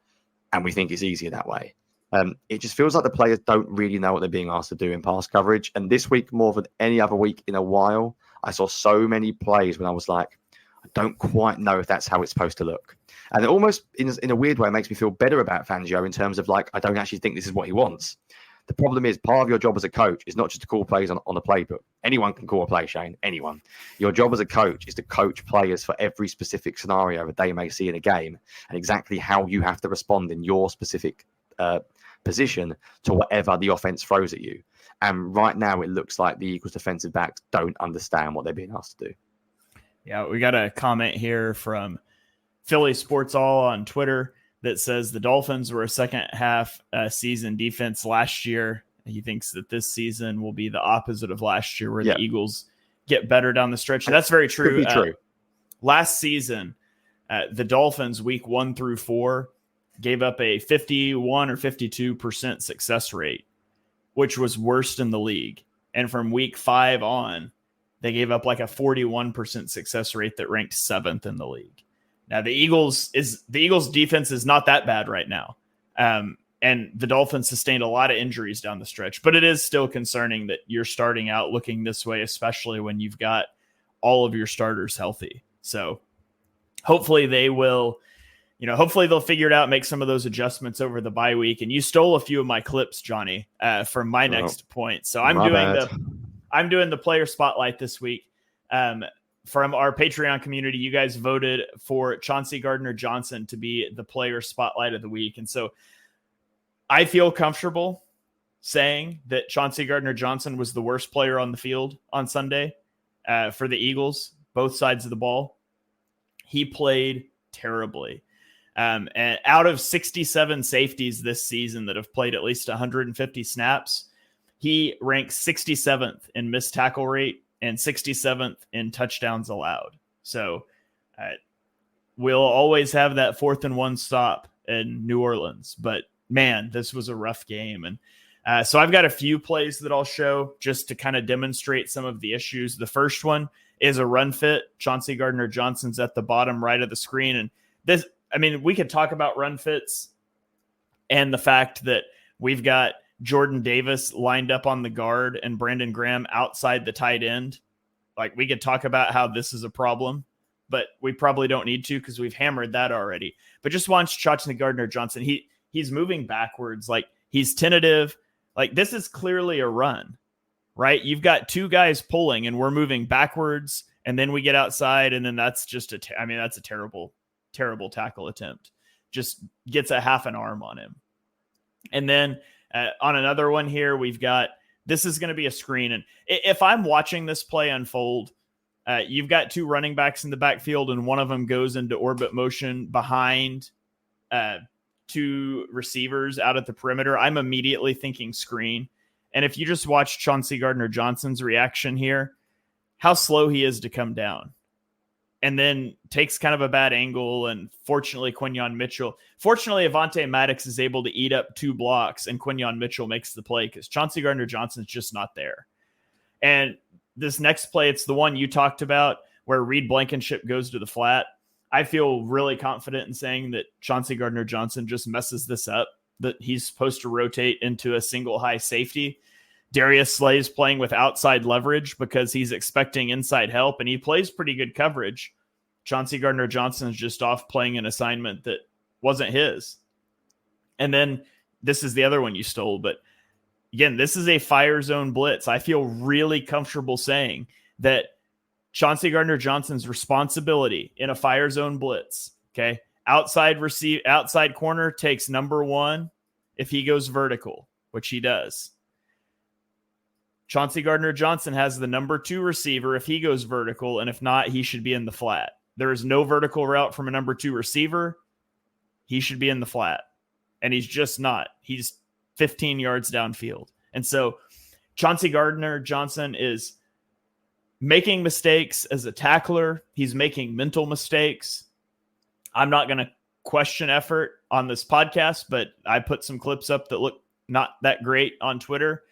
and we think it's easier that way. It just feels like the players don't really know what they're being asked to do in pass coverage. And this week, more than any other week in a while, I saw so many plays when I was like, I don't quite know if that's how it's supposed to look. And it almost, in a weird way, makes me feel better about Fangio in terms of like, I don't actually think this is what he wants. The problem is, part of your job as a coach is not just to call plays on a playbook. Anyone can call a play, Shane. Anyone. Your job as a coach is to coach players for every specific scenario that they may see in a game and exactly how you have to respond in your specific position to whatever the offense throws at you. And right now, it looks like the Eagles defensive backs don't understand what they're being asked to do. Yeah, we got a comment here from Philly Sports All on Twitter that says the Dolphins were a second half season defense last year. He thinks that this season will be the opposite of last year, where the Eagles get better down the stretch. And that's very true. Could be true. Last season, the Dolphins, week 1 through 4, gave up a 51 or 52% success rate, which was worst in the league. And from week 5 on, they gave up like a 41% success rate that ranked 7th in the league. Now, the Eagles defense is not that bad right now. And the Dolphins sustained a lot of injuries down the stretch, but it is still concerning that you're starting out looking this way, especially when you've got all of your starters healthy. So hopefully they'll figure it out, make some of those adjustments over the bye week. And you stole a few of my clips, Johnny, from my next point. So I'm doing the player spotlight this week. From our Patreon community, you guys voted for Chauncey Gardner-Johnson to be the player spotlight of the week. And so I feel comfortable saying that Chauncey Gardner-Johnson was the worst player on the field on Sunday for the Eagles, both sides of the ball. He played terribly. And out of 67 safeties this season that have played at least 150 snaps, he ranks 67th in missed tackle rate and 67th in touchdowns allowed. So we'll always have that 4th and 1 stop in New Orleans. But, man, this was a rough game. And so I've got a few plays that I'll show just to kind of demonstrate some of the issues. The first one is a run fit. Chauncey Gardner-Johnson's at the bottom right of the screen. And this, I mean, we could talk about run fits and the fact that we've got Jordan Davis lined up on the guard and Brandon Graham outside the tight end. Like, we could talk about how this is a problem, but we probably don't need to because we've hammered that already. But just watch Chauncey Gardner-Johnson. he's moving backwards. Like, he's tentative. Like, this is clearly a run, right? You've got two guys pulling and we're moving backwards, and then we get outside, and then that's just that's a terrible, terrible tackle attempt. Just gets a half an arm on him. And then on another one here, we've got, this is going to be a screen. And if I'm watching this play unfold, you've got two running backs in the backfield, and one of them goes into orbit motion behind two receivers out at the perimeter. I'm immediately thinking screen. And if you just watch Chauncey Gardner-Johnson's reaction here, how slow he is to come down, and then takes kind of a bad angle. And fortunately, Avonte Maddox is able to eat up two blocks, and Quinyon Mitchell makes the play because Chauncey Gardner-Johnson's just not there. And this next play, it's the one you talked about where Reed Blankenship goes to the flat. I feel really confident in saying that Chauncey Gardner-Johnson just messes this up, that he's supposed to rotate into a single high safety. Darius Slay's playing with outside leverage because he's expecting inside help, and he plays pretty good coverage. Chauncey Gardner-Johnson's just off playing an assignment that wasn't his. And then this is the other one you stole. But again, this is a fire zone blitz. I feel really comfortable saying that Chauncey Gardner-Johnson's responsibility in a fire zone blitz, okay, outside corner takes number one if he goes vertical, which he does. Chauncey Gardner-Johnson has the number two receiver if he goes vertical, and if not, he should be in the flat. There is no vertical route from a number two receiver. He should be in the flat, and he's just not. He's 15 yards downfield. And so Chauncey Gardner-Johnson is making mistakes as a tackler. He's making mental mistakes. I'm not going to question effort on this podcast, but I put some clips up that look not that great on Twitter.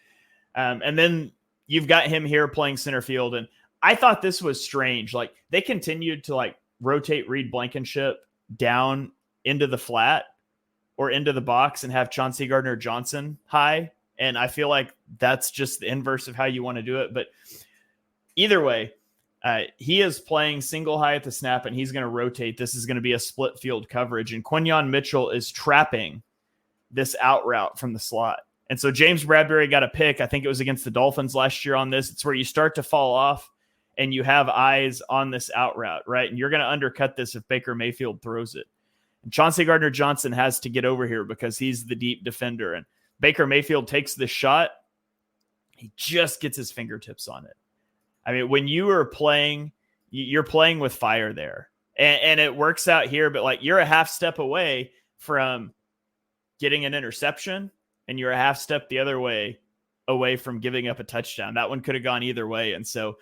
And then you've got him here playing center field. And I thought this was strange. Like, they continued to like rotate Reed Blankenship down into the flat or into the box and have Chauncey Gardner-Johnson high. And I feel like that's just the inverse of how you want to do it. But either way, he is playing single high at the snap, and he's going to rotate. This is going to be a split field coverage. And Quinyon Mitchell is trapping this out route from the slot. And so James Bradbury got a pick. I think it was against the Dolphins last year on this. It's where you start to fall off and you have eyes on this out route, right? And you're going to undercut this if Baker Mayfield throws it. And Chauncey Gardner-Johnson has to get over here because he's the deep defender. And Baker Mayfield takes this shot. He just gets his fingertips on it. I mean, when you are playing, you're playing with fire there. And it works out here, but like, you're a half step away from getting an interception, and you're a half step the other way away from giving up a touchdown. That one could have gone either way. And so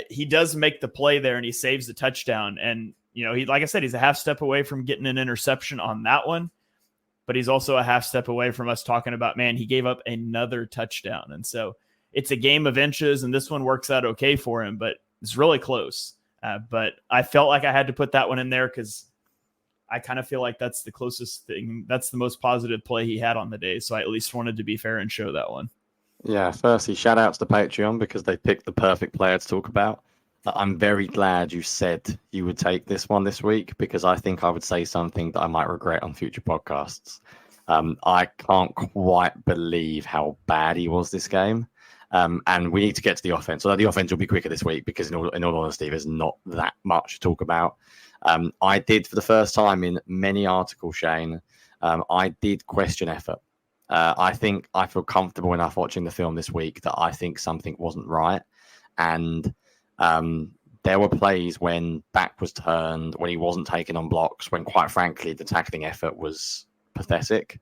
he does make the play there, and he saves the touchdown. And, you know, like I said, he's a half step away from getting an interception on that one, but he's also a half step away from us talking about, man, he gave up another touchdown. And so it's a game of inches, and this one works out okay for him, but it's really close. But I felt like I had to put that one in there because I kind of feel like that's the closest thing. That's the most positive play he had on the day. So I at least wanted to be fair and show that one. Yeah, firstly, shout outs to Patreon because they picked the perfect player to talk about. I'm very glad you said you would take this one this week, because I think I would say something that I might regret on future podcasts. I can't quite believe how bad he was this game. And we need to get to the offense. Although the offense will be quicker this week because in all honesty, there's not that much to talk about. I did, for the first time in many articles, Shane, I did question effort. I think I feel comfortable enough watching the film this week that I think something wasn't right. And there were plays when back was turned, when he wasn't taking on blocks, when quite frankly, the tackling effort was pathetic.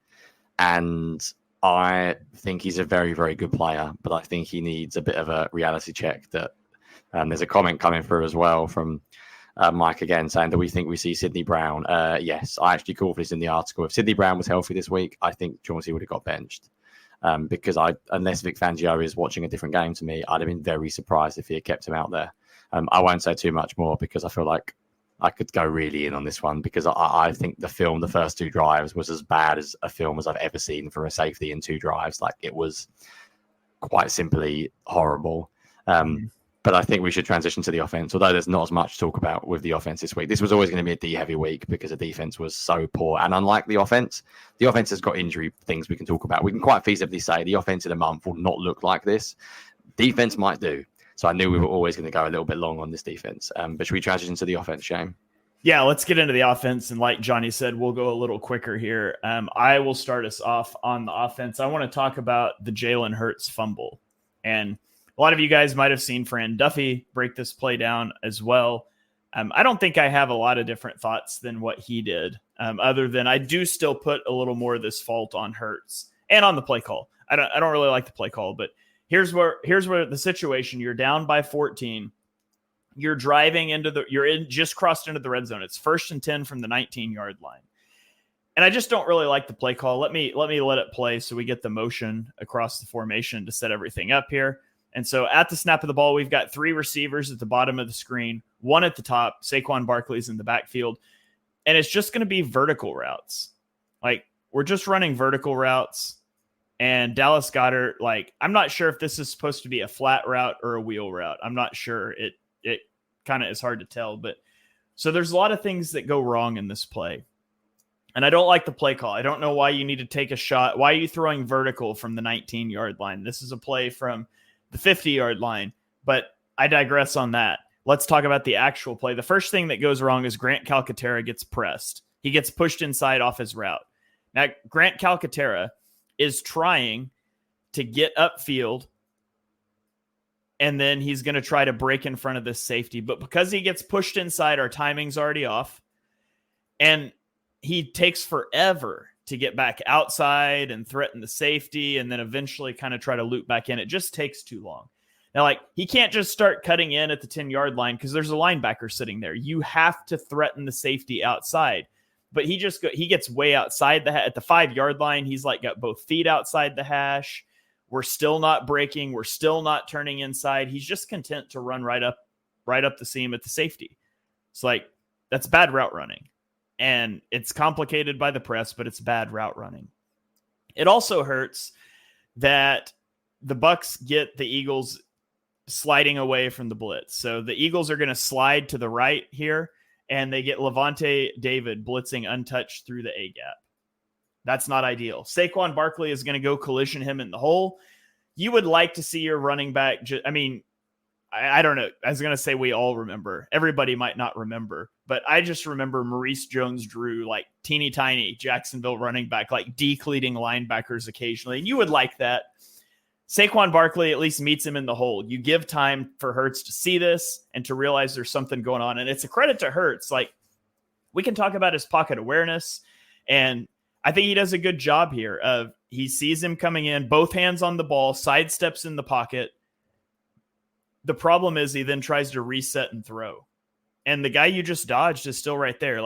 And I think he's a very, very good player, but I think he needs a bit of a reality check. That there's a comment coming through as well from Mike again saying that we think we see Sidney Brown. Yes, I actually called for this in the article. If Sidney Brown was healthy this week, I think Chauncey would have got benched. Because unless Vic Fangio is watching a different game to me, I'd have been very surprised if he had kept him out there. I won't say too much more because I feel like I could go really in on this one, because I think the first two drives, was as bad as a film as I've ever seen for a safety in two drives. Like, it was quite simply horrible. But I think we should transition to the offense, although there's not as much to talk about with the offense this week. This was always going to be a D-heavy week because the defense was so poor. And unlike the offense has got injury things we can talk about. We can quite feasibly say the offense in a month will not look like this. Defense might do. So I knew we were always going to go a little bit long on this defense. But should we transition to the offense, Shane? Yeah, let's get into the offense. And like Jonny said, we'll go a little quicker here. I will start us off on the offense. I want to talk about the Jalen Hurts fumble. And a lot of you guys might have seen Fran Duffy break this play down as well. I don't think I have a lot of different thoughts than what he did, other than I do still put a little more of this fault on Hurts and on the play call. I don't really like the play call, but here's where the situation: you're down by 14. You're driving just crossed into the red zone. It's 1st and 10 from the 19-yard line. And I just don't really like the play call. Let it play so we get the motion across the formation to set everything up here. And so at the snap of the ball, we've got 3 receivers at the bottom of the screen, 1 at the top. Saquon Barkley's in the backfield. And it's just going to be vertical routes. Like, we're just running vertical routes. And Dallas Goedert, I'm not sure if this is supposed to be a flat route or a wheel route. I'm not sure. It kind of is hard to tell. But so there's a lot of things that go wrong in this play. And I don't like the play call. I don't know why you need to take a shot. Why are you throwing vertical from the 19-yard line? This is a play from the 50-yard line, but I digress on that. Let's talk about the actual play. The first thing that goes wrong is Grant Calcaterra gets pressed. He gets pushed inside off his route. Now, Grant Calcaterra is trying to get upfield, and then he's going to try to break in front of this safety. But because he gets pushed inside, our timing's already off, and he takes forever to get back outside and threaten the safety and then eventually kind of try to loop back in. It just takes too long. Now, he can't just start cutting in at the 10-yard line because there's a linebacker sitting there. You have to threaten the safety outside. But he gets way outside at the 5-yard line. He's got both feet outside the hash. We're still not breaking. We're still not turning inside. He's just content to run right up the seam at the safety. It's that's bad route running. And it's complicated by the press, but it's bad route running. It also hurts that the Bucs get the Eagles sliding away from the blitz. So the Eagles are going to slide to the right here, and they get Levante David blitzing untouched through the A-gap. That's not ideal. Saquon Barkley is going to go collision him in the hole. You would like to see your running back. I don't know. I was going to say we all remember. Everybody might not remember, but I just remember Maurice Jones-Drew, teeny tiny Jacksonville running back, decleating linebackers occasionally. And you would like that. Saquon Barkley at least meets him in the hole. You give time for Hurts to see this and to realize there's something going on. And it's a credit to Hurts. We can talk about his pocket awareness, and I think he does a good job here of he sees him coming in, both hands on the ball, sidesteps in the pocket. The problem is he then tries to reset and throw. And the guy you just dodged is still right there.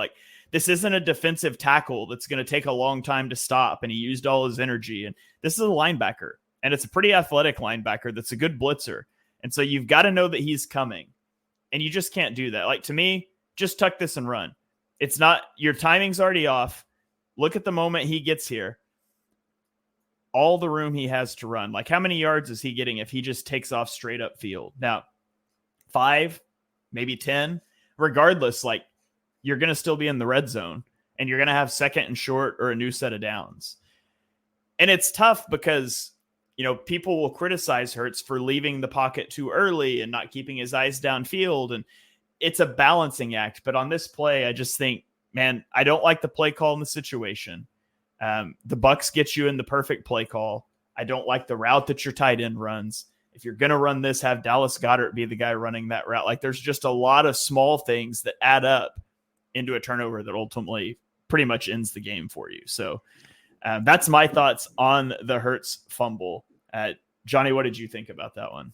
This isn't a defensive tackle that's going to take a long time to stop, and he used all his energy. And this is a linebacker, and it's a pretty athletic linebacker that's a good blitzer. And so you've got to know that he's coming, and you just can't do that. To me, just tuck this and run. It's not, your timing's already off. Look at the moment he gets here. All the room he has to run. How many yards is he getting if he just takes off straight up field? Now, 5, maybe 10. Regardless, you're going to still be in the red zone, and you're going to have 2nd and short or a new set of downs. And it's tough because, people will criticize Hurts for leaving the pocket too early and not keeping his eyes downfield. And it's a balancing act. But on this play, I just think, man, I don't like the play call in the situation. The Bucs get you in the perfect play call. I don't like the route that your tight end runs. If you're going to run this, have Dallas Goedert be the guy running that route. There's just a lot of small things that add up into a turnover that ultimately pretty much ends the game for you. So that's my thoughts on the Hurts fumble. Jonny, what did you think about that one?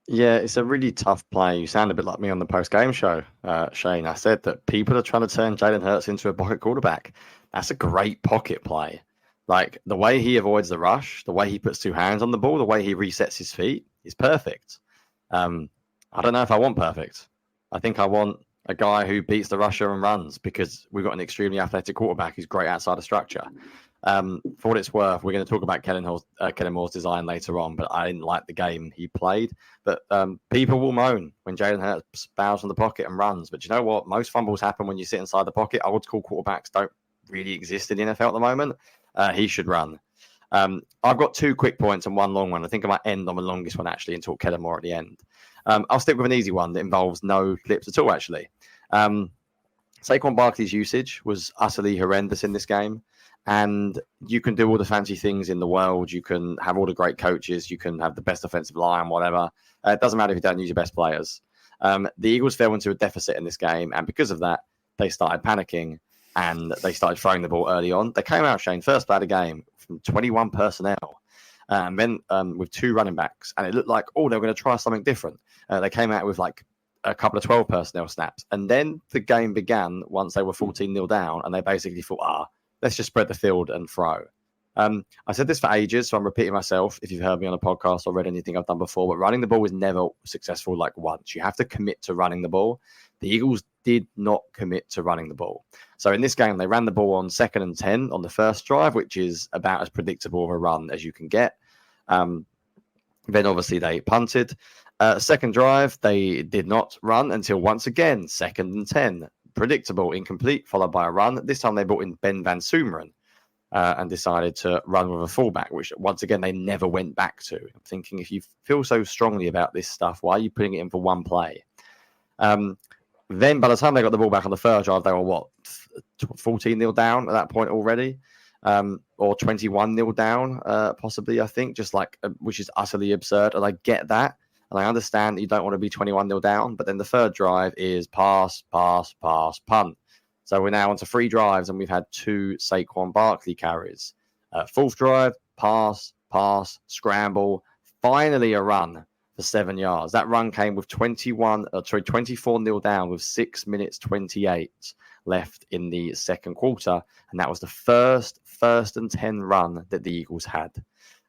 Yeah, it's a really tough play. You sound a bit like me on the post-game show, Shane. I said that people are trying to turn Jalen Hurts into a pocket quarterback. That's a great pocket play. The way he avoids the rush, the way he puts 2 hands on the ball, the way he resets his feet is perfect. I don't know if I want perfect. I think I want a guy who beats the rusher and runs because we've got an extremely athletic quarterback who's great outside of structure. For what it's worth, we're going to talk about Kellen Moore's design later on, but I didn't like the game he played. But people will moan when Jalen Hurts bows from the pocket and runs. But you know what? Most fumbles happen when you sit inside the pocket. Old school quarterbacks don't really exist in the NFL at the moment. He should run. I've got 2 quick points and 1 long one. I think I might end on the longest one, actually, and talk Kellen Moore at the end. I'll stick with an easy one that involves no clips at all, actually. Saquon Barkley's usage was utterly horrendous in this game. And you can do all the fancy things in the world. You can have all the great coaches. You can have the best offensive line, whatever. It doesn't matter if you don't use your best players. The Eagles fell into a deficit in this game. And because of that, they started panicking and they started throwing the ball early on. They came out, Shane, first play of the game from 21 personnel. And then with 2 running backs. And it looked like, they were going to try something different. They came out with like a couple of 12 personnel snaps. And then the game began once they were 14-0 down. And they basically thought, let's just spread the field and throw. I said this for ages, so I'm repeating myself if you've heard me on a podcast or read anything I've done before, but running the ball is never successful like once. You have to commit to running the ball. The Eagles did not commit to running the ball. So in this game, they ran the ball on 2nd and 10 on the first drive, which is about as predictable of a run as you can get. Then obviously they punted. Second drive, they did not run until once again, 2nd and 10. Predictable, incomplete, followed by a run. This time they brought in Ben Van Sumeren and decided to run with a fullback, which once again they never went back to. I'm thinking, if you feel so strongly about this stuff, why are you putting it in for one play? Then by the time they got the ball back on the third drive, they were 14-0 down at that point already, or 21-0 down, possibly, I think, which is utterly absurd. And I get that. And I understand that you don't want to be 21-0 down, but then the third drive is pass, punt. So we're now on to 3 drives, and we've had 2 Saquon Barkley carries. Fourth drive, pass, scramble, finally a run for 7 yards. That run came with 24-0 down with 6 minutes 28 left in the second quarter, and that was the first and 10 run that the Eagles had.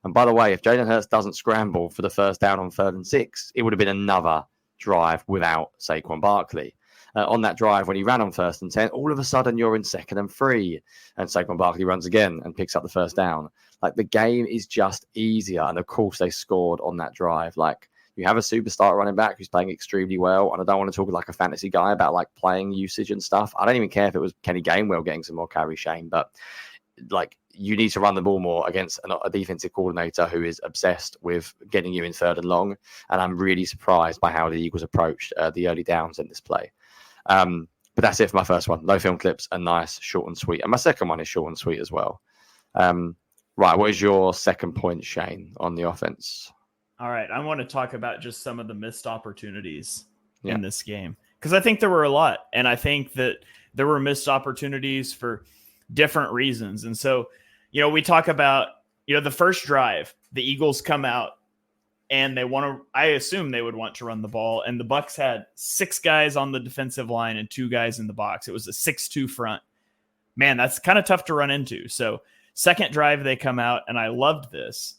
And by the way, if Jalen Hurts doesn't scramble for the first down on 3rd and 6, it would have been another drive without Saquon Barkley. On that drive, when he ran on 1st and 10, all of a sudden you're in 2nd and 3. And Saquon Barkley runs again and picks up the first down. Like, the game is just easier. And of course, they scored on that drive. Like, you have a superstar running back who's playing extremely well. And I don't want to talk like a fantasy guy about like playing usage and stuff. I don't even care if it was Kenny Gainwell getting some more carry, Shane. But like, you need to run the ball more against a defensive coordinator who is obsessed with getting you in 3rd and long. And I'm really surprised by how the Eagles approached the early downs in this play. But that's it for my first one. No film clips, and nice, short and sweet. And my second one is short and sweet as well. Right, what is your second point, Shane, on the offense? All right, I want to talk about just some of the missed opportunities in this game, because I think there were a lot, and I think that there were missed opportunities for different reasons. And so, we talk about, the first drive, the Eagles come out and I assume they would want to run the ball. And the Bucs had 6 guys on the defensive line and 2 guys in the box. It was a 6-2 front. Man, that's kind of tough to run into. So second drive, they come out, and I loved this.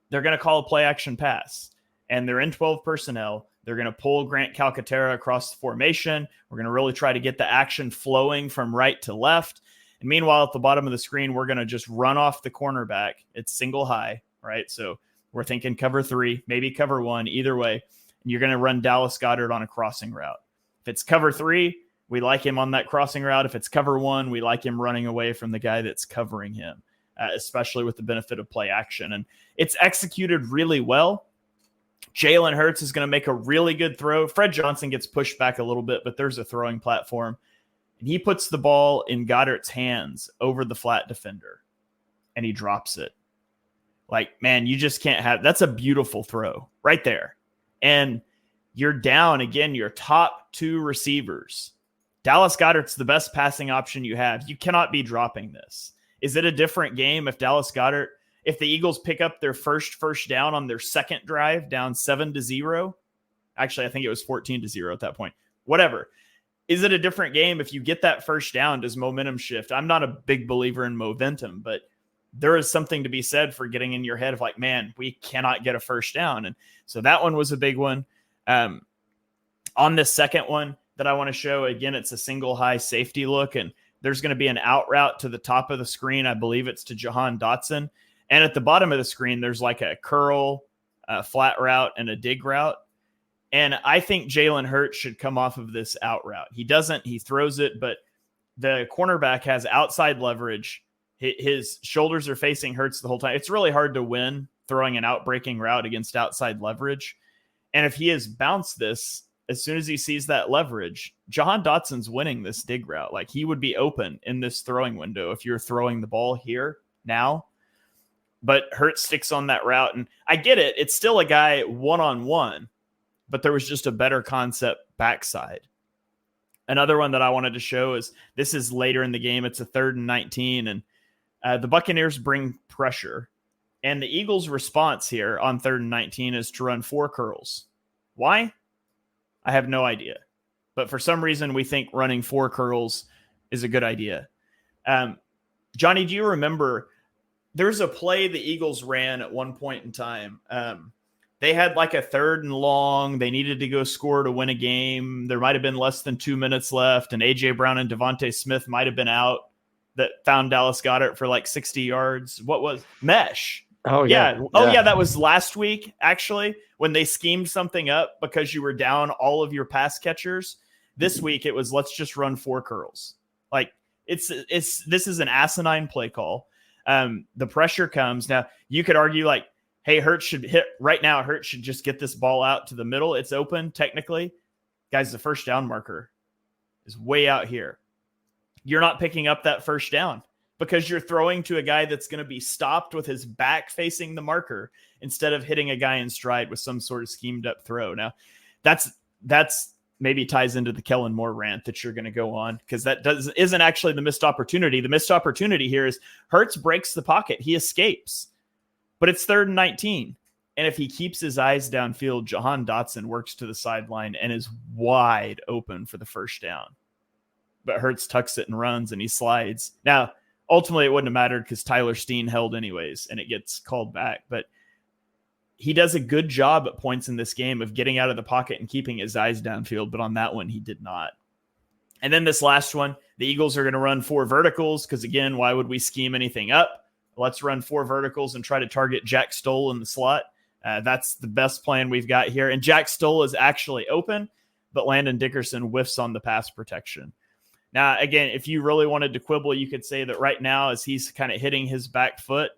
They're going to call a play action pass, and they're in 12 personnel. They're going to pull Grant Calcaterra across the formation. We're going to really try to get the action flowing from right to left. And meanwhile, at the bottom of the screen, we're going to just run off the cornerback. It's single high, right? So we're thinking cover 3, maybe cover 1, either way. And you're going to run Dallas Goedert on a crossing route. If it's cover 3, we like him on that crossing route. If it's cover 1, we like him running away from the guy that's covering him, especially with the benefit of play action. And it's executed really well. Jalen Hurts is going to make a really good throw. Fred Johnson gets pushed back a little bit, but there's a throwing platform. And he puts the ball in Goddard's hands over the flat defender, and he drops it. Like, man, you just can't have – that's a beautiful throw right there. And you're down, again, your top 2 receivers. Dallas Goedert's the best passing option you have. You cannot be dropping this. Is it a different game if Dallas Goedert – if the Eagles pick up their first down on their second drive, down 7-0? Actually, I think it was 14-0 at that point. Whatever. Is it a different game if you get that first down? Does momentum shift? I'm not a big believer in momentum, but there is something to be said for getting in your head of like, man, we cannot get a first down. And so that one was a big one. On this second one that I want to show, again, it's a single high safety look, and there's going to be an out route to the top of the screen. I believe it's to Jahan Dotson. And at the bottom of the screen, there's like a curl, a flat route, and a dig route. And I think Jalen Hurts should come off of this out route. He doesn't. He throws it, but the cornerback has outside leverage. His shoulders are facing Hurts the whole time. It's really hard to win throwing an out-breaking route against outside leverage. And if he has bounced this, as soon as he sees that leverage, Jahan Dotson's winning this dig route. Like, he would be open in this throwing window if you're throwing the ball here now. But Hurts sticks on that route. And I get it. It's still a guy one-on-one, but there was just a better concept backside. Another one that I wanted to show is this is later in the game. It's a 3rd and 19, and the Buccaneers bring pressure. And the Eagles' response here on 3rd and 19 is to run 4 curls. Why? I have no idea. But for some reason, we think running 4 curls is a good idea. Jonny, do you remember there's a play the Eagles ran at one point in time? They had like a 3rd and long. They needed to go score to win a game. There might have been less than 2 minutes left, and A.J. Brown and Devontae Smith might have been out. That found Dallas Goedert for like 60 yards. What was mesh? Oh, yeah. Oh, yeah. That was last week, actually, when they schemed something up because you were down all of your pass catchers. This week, it was let's just run 4 curls. Like, this is an asinine play call. The pressure comes. Now, you could argue, like, hey, Hurts should hit right now. Hurts should just get this ball out to the middle. It's open, technically. Guys, the first down marker is way out here. You're not picking up that first down because you're throwing to a guy that's going to be stopped with his back facing the marker instead of hitting a guy in stride with some sort of schemed up throw. Now, that's maybe ties into the Kellen Moore rant that you're going to go on, because that isn't actually the missed opportunity. The missed opportunity here is Hurts breaks the pocket. He escapes, but it's 3rd and 19. And if he keeps his eyes downfield, Jahan Dotson works to the sideline and is wide open for the first down. But Hurts tucks it and runs, and he slides. Now, ultimately, it wouldn't have mattered because Tyler Steen held anyways, and it gets called back. But he does a good job at points in this game of getting out of the pocket and keeping his eyes downfield, but on that one, he did not. And then this last one, the Eagles are going to run 4 verticals because, again, why would we scheme anything up? Let's run 4 verticals and try to target Jack Stoll in the slot. That's the best plan we've got here. And Jack Stoll is actually open, but Landon Dickerson whiffs on the pass protection. Now, again, if you really wanted to quibble, you could say that right now, as he's kind of hitting his back foot,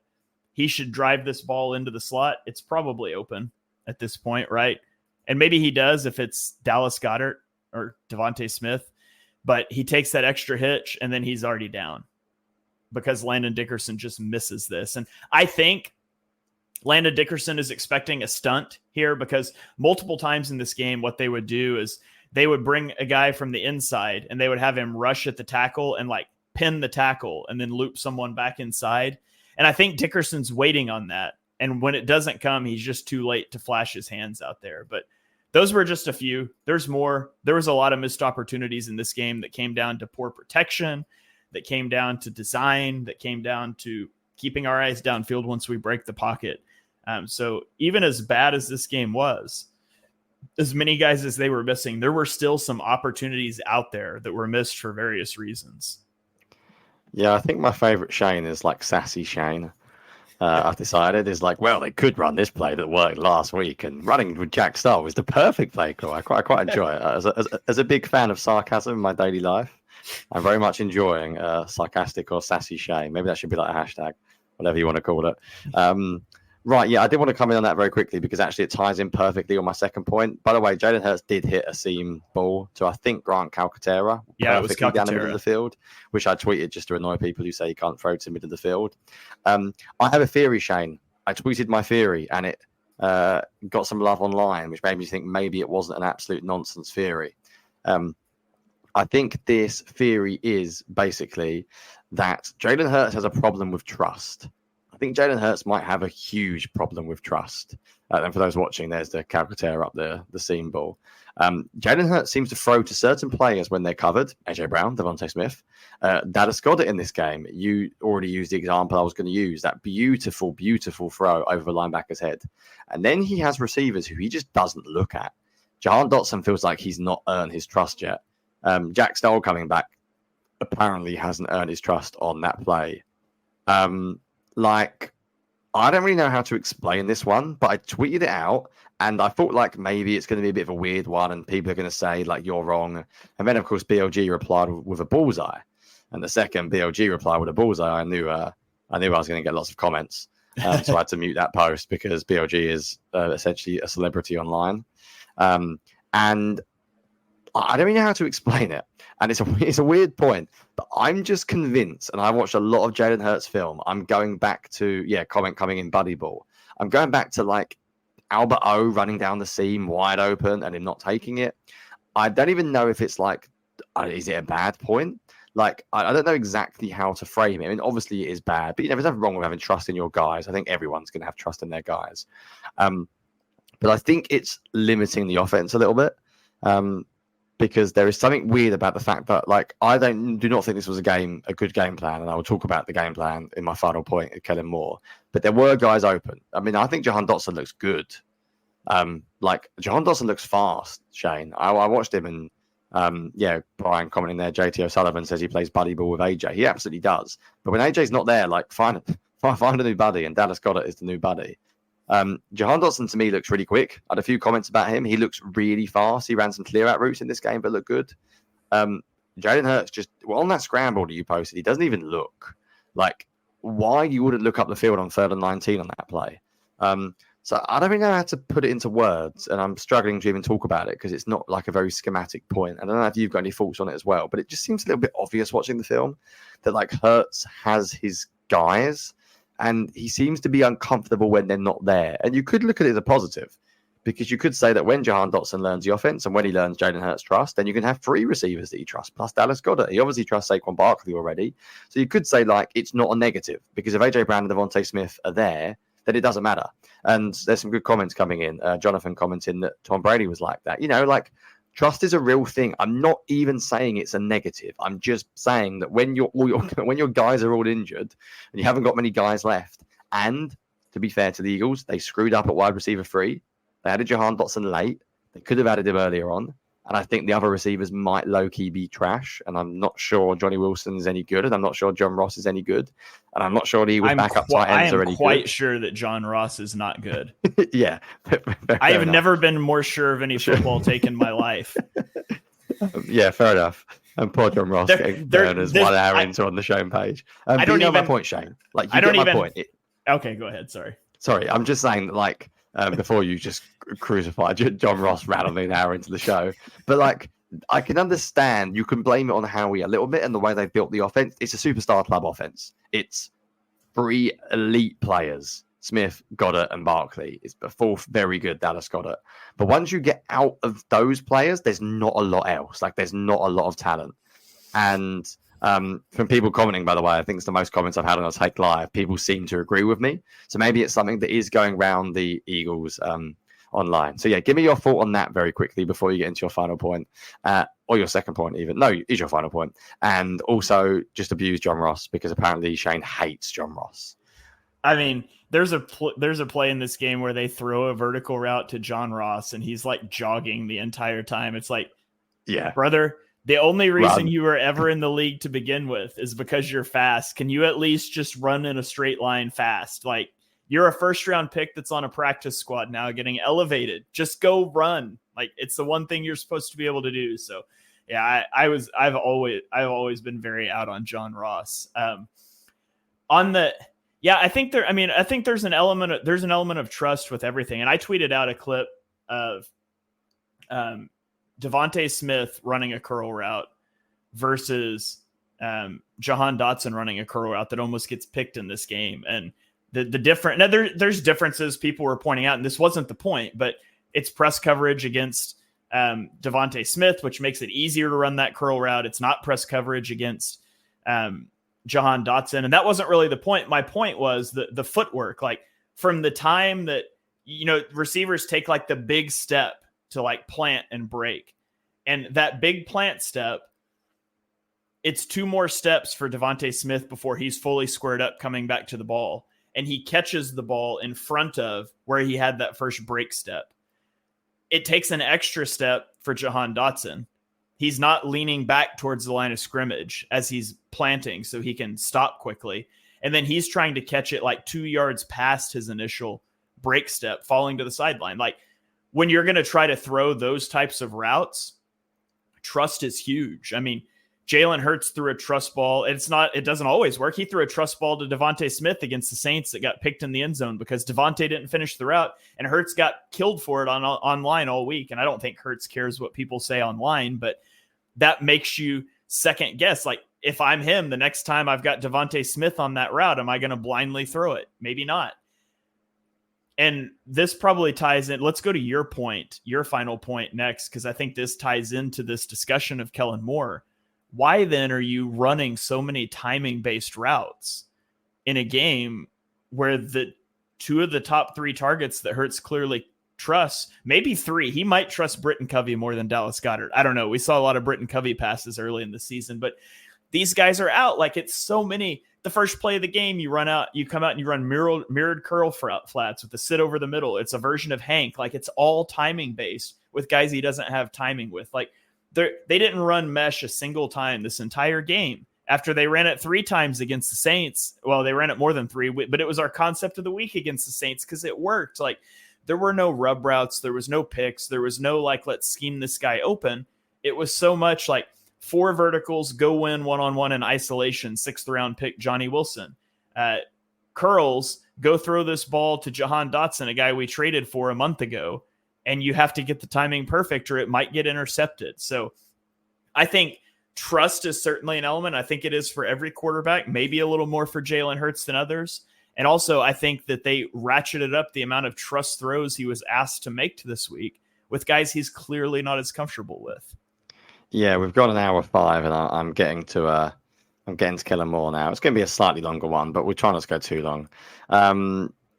he should drive this ball into the slot. It's probably open at this point, right? And maybe he does if it's Dallas Goedert or Devontae Smith, but he takes that extra hitch and then he's already down because Landon Dickerson just misses this. And I think Landon Dickerson is expecting a stunt here because multiple times in this game, what they would do is they would bring a guy from the inside and they would have him rush at the tackle and like pin the tackle and then loop someone back inside. And I think Dickerson's waiting on that. And when it doesn't come, he's just too late to flash his hands out there. But those were just a few. There's more. There was a lot of missed opportunities in this game that came down to poor protection, that came down to design, that came down to keeping our eyes downfield once we break the pocket. So even as bad as this game was, as many guys as they were missing, there were still some opportunities out there that were missed for various reasons. Yeah, I think my favorite Shane is like Sassy Shane. I've decided is like, well, they could run this play that worked last week, and running with Jack Stoll was the perfect play call. I quite enjoy it. As a big fan of sarcasm in my daily life, I'm very much enjoying sarcastic or sassy Shane. Maybe that should be like a hashtag, whatever you want to call it. Right, yeah, I did want to come in on that very quickly because actually it ties in perfectly on my second point. By the way, Jalen Hurts did hit a seam ball to, I think, Grant Calcaterra. Yeah, it was Calcaterra. Down the middle of the field, which I tweeted just to annoy people who say you can't throw to the middle of the field. I have a theory, Shane. I tweeted my theory and it got some love online, which made me think maybe it wasn't an absolute nonsense theory. I think this theory is basically that Jalen Hurts has a problem with trust. I think Jalen Hurts might have a huge problem with trust. And for those watching, there's the Calcaterra up there, the seam ball. Jalen Hurts seems to throw to certain players when they're covered. A.J. Brown, Devontae Smith. Dallas Goedert in this game. You already used the example I was going to use. That beautiful, beautiful throw over the linebacker's head. And then he has receivers who he just doesn't look at. Jahan Dotson feels like he's not earned his trust yet. Jack Stoll coming back. apparently hasn't earned his trust on that play. Like, I don't really know how to explain this one, but I tweeted it out and I thought like maybe it's going to be a bit of a weird one and people are going to say like you're wrong. And then of course BLG replied with a bullseye. And the second BLG replied with a bullseye, I knew I was going to get lots of comments. So I had to mute that post because BLG is essentially a celebrity online. And I don't really know how to explain it. And it's a weird point, but I'm just convinced, and I watched a lot of Jalen Hurts film. I'm going back to, comment coming in Buddy Ball. I'm going back to like Albert O running down the seam wide open and him not taking it. I don't even know if it's like, is it a bad point? Like, I don't know exactly how to frame it. I mean, obviously it is bad, but there's nothing wrong with having trust in your guys. I think everyone's going to have trust in their guys. But I think it's limiting the offense a little bit. Because there is something weird about the fact that, like, I do not think this was a good game plan, and I will talk about the game plan in my final point at Kellen Moore. But there were guys open. I mean, I think Jahan Dotson looks good. Like, Jahan Dotson looks fast, Shane. I watched him, and Brian commenting there, JT O'Sullivan says he plays buddy ball with AJ. He absolutely does. But when AJ's not there, like, find a new buddy, and Dallas Goedert is the new buddy. Jahan Dotson to me looks really quick. I had a few comments about him. He looks really fast. He ran some clear out routes in this game, but looked good. Jalen Hurts on that scramble that you posted, he doesn't even look like why you wouldn't look up the field on 3rd and 19 on that play. So I don't really know how to put it into words, and I'm struggling to even talk about it because it's not like a very schematic point. I don't know if you've got any thoughts on it as well, but it just seems a little bit obvious watching the film that like Hurts has his guys. And he seems to be uncomfortable when they're not there. And you could look at it as a positive because you could say that when Jahan Dotson learns the offense and when he learns Jalen Hurts' trust, then you can have 3 receivers that he trusts, plus Dallas Goedert. He obviously trusts Saquon Barkley already. So you could say, like, it's not a negative because if A.J. Brown and Devontae Smith are there, then it doesn't matter. And there's some good comments coming in. Jonathan commenting that Tom Brady was like that. Like, trust is a real thing. I'm not even saying it's a negative. I'm just saying that when your guys are all injured and you haven't got many guys left, and to be fair to the Eagles, they screwed up at wide receiver 3. They added Jahan Dotson late. They could have added him earlier on. And I think the other receivers might low-key be trash. And I'm not sure Johnny Wilson is any good. And I'm not sure John Ross is any good. And I'm not sure the Eagles backup tight ends are any good. I am quite sure that John Ross is not good. Yeah. I have never been more sure of any football take in my life. Yeah, fair enough. And poor John Ross getting burned as 1 hour into on the show page. I don't know my point, Shane. Like, you get my point. Okay, go ahead. Sorry, I'm just saying that, like, before you just crucify John Ross randomly an hour into the show. But, like, I can understand you can blame it on Howie a little bit and the way they've built the offense. It's a superstar club offense. It's 3 elite players, Smith, Goddard, and Barkley. It's the 4th very good Dallas Goedert. But once you get out of those players, there's not a lot else. Like, there's not a lot of talent. And from people commenting, by the way, I think it's the most comments I've had on our Take Live. People seem to agree with me. So maybe it's something that is going around the Eagles online. So yeah, give me your thought on that very quickly before you get into your final point, or your second point even. No, is your final point. And also just abuse John Ross because apparently Shane hates John Ross. I mean, there's a play in this game where they throw a vertical route to John Ross and he's like jogging the entire time. It's like, yeah, brother, the only reason you were ever in the league to begin with is because you're fast. Can you at least just run in a straight line fast? Like, you're a 1st-round pick that's on a practice squad now getting elevated. Just go run. Like, it's the one thing you're supposed to be able to do. So yeah, I've always been very out on John Ross. I think there's an element of trust with everything. And I tweeted out a clip of Devontae Smith running a curl route versus Jahan Dotson running a curl route that almost gets picked in this game. And there's differences people were pointing out, and this wasn't the point, but it's press coverage against Devontae Smith, which makes it easier to run that curl route. It's not press coverage against Jahan Dotson. And that wasn't really the point. My point was the footwork, like from the time that, receivers take like the big step to like plant and break. And that big plant step, it's 2 more steps for Devontae Smith before he's fully squared up coming back to the ball. And he catches the ball in front of where he had that first break step. It takes an extra step for Jahan Dotson He's not leaning back towards the line of scrimmage as he's planting so he can stop quickly. And then he's trying to catch it like 2 yards past his initial break step, falling to the sideline. Like when you're going to try to throw those types of routes, trust is huge. I mean, Jalen Hurts threw a trust ball. It doesn't always work. He threw a trust ball to Devontae Smith against the Saints that got picked in the end zone because Devontae didn't finish the route, and Hurts got killed for it online all week. And I don't think Hurts cares what people say online, but that makes you second guess. Like if I'm him, the next time I've got Devontae Smith on that route, am I going to blindly throw it? Maybe not. And this probably ties in. Let's go to your final point next, because I think this ties into this discussion of Kellen Moore. Why then are you running so many timing-based routes in a game where the two of the top three targets that Hurts clearly trusts, maybe three, he might trust Britton Covey more than Dallas Goedert. I don't know. We saw a lot of Britton Covey passes early in the season, but these guys are out. Like it's so many. The first play of the game, you come out and you run mirrored curl flats with the sit over the middle. It's a version of Hank. Like it's all timing-based with guys he doesn't have timing with. Like they didn't run mesh a single time this entire game. After they ran it 3 times against the Saints, well, they ran it more than 3, but it was our concept of the week against the Saints because it worked. Like there were no rub routes, there was no picks, there was no like let's scheme this guy open. It was so much like 4 verticals, go win one-on-one in isolation, 6th round pick Johnny Wilson. Curls, go throw this ball to Jahan Dotson, a guy we traded for a month ago. And you have to get the timing perfect or it might get intercepted. So I think trust is certainly an element. I think it is for every quarterback, maybe a little more for Jalen Hurts than others. And also I think that they ratcheted up the amount of trust throws he was asked to make this week with guys he's clearly not as comfortable with. Yeah, we've got an hour 5 and I'm getting to Kellen Moore now. It's going to be a slightly longer one, but we're trying not to go too long.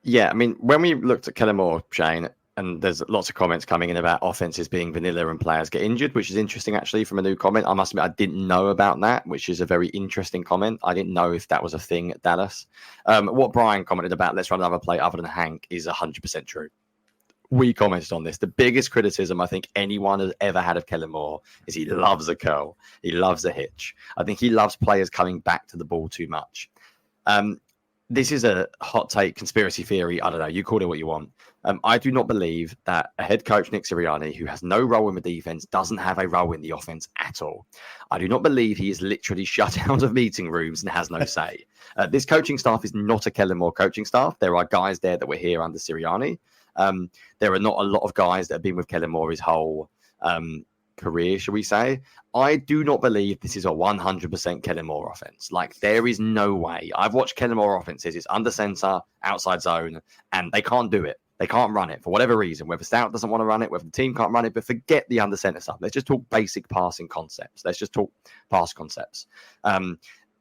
Yeah, I mean, when we looked at Kellen Moore, Shane, and there's lots of comments coming in about offenses being vanilla and players get injured, which is interesting, actually, from a new comment. I must admit, I didn't know about that, which is a very interesting comment. I didn't know if that was a thing at Dallas. What Brian commented about, let's run another play other than Hank, is 100% true. We commented on this. The biggest criticism I think anyone has ever had of Kellen Moore is he loves a curl. He loves a hitch. I think he loves players coming back to the ball too much. This is a hot take conspiracy theory. I don't know. You call it what you want. I do not believe that a head coach, Nick Sirianni, who has no role in the defense, doesn't have a role in the offense at all. I do not believe he is literally shut out of meeting rooms and has no say. This coaching staff is not a Kellen Moore coaching staff. There are guys there that were here under Sirianni. There are not a lot of guys that have been with Kellen Moore his whole career, shall we say. I do not believe this is a 100% Kellen Moore offense. Like, there is no way. I've watched Kellen Moore offenses. It's under center, outside zone, and they can't do it. They can't run it for whatever reason, whether Stout doesn't want to run it, whether the team can't run it, but forget the under center stuff. Let's just talk basic passing concepts. Let's just talk pass concepts.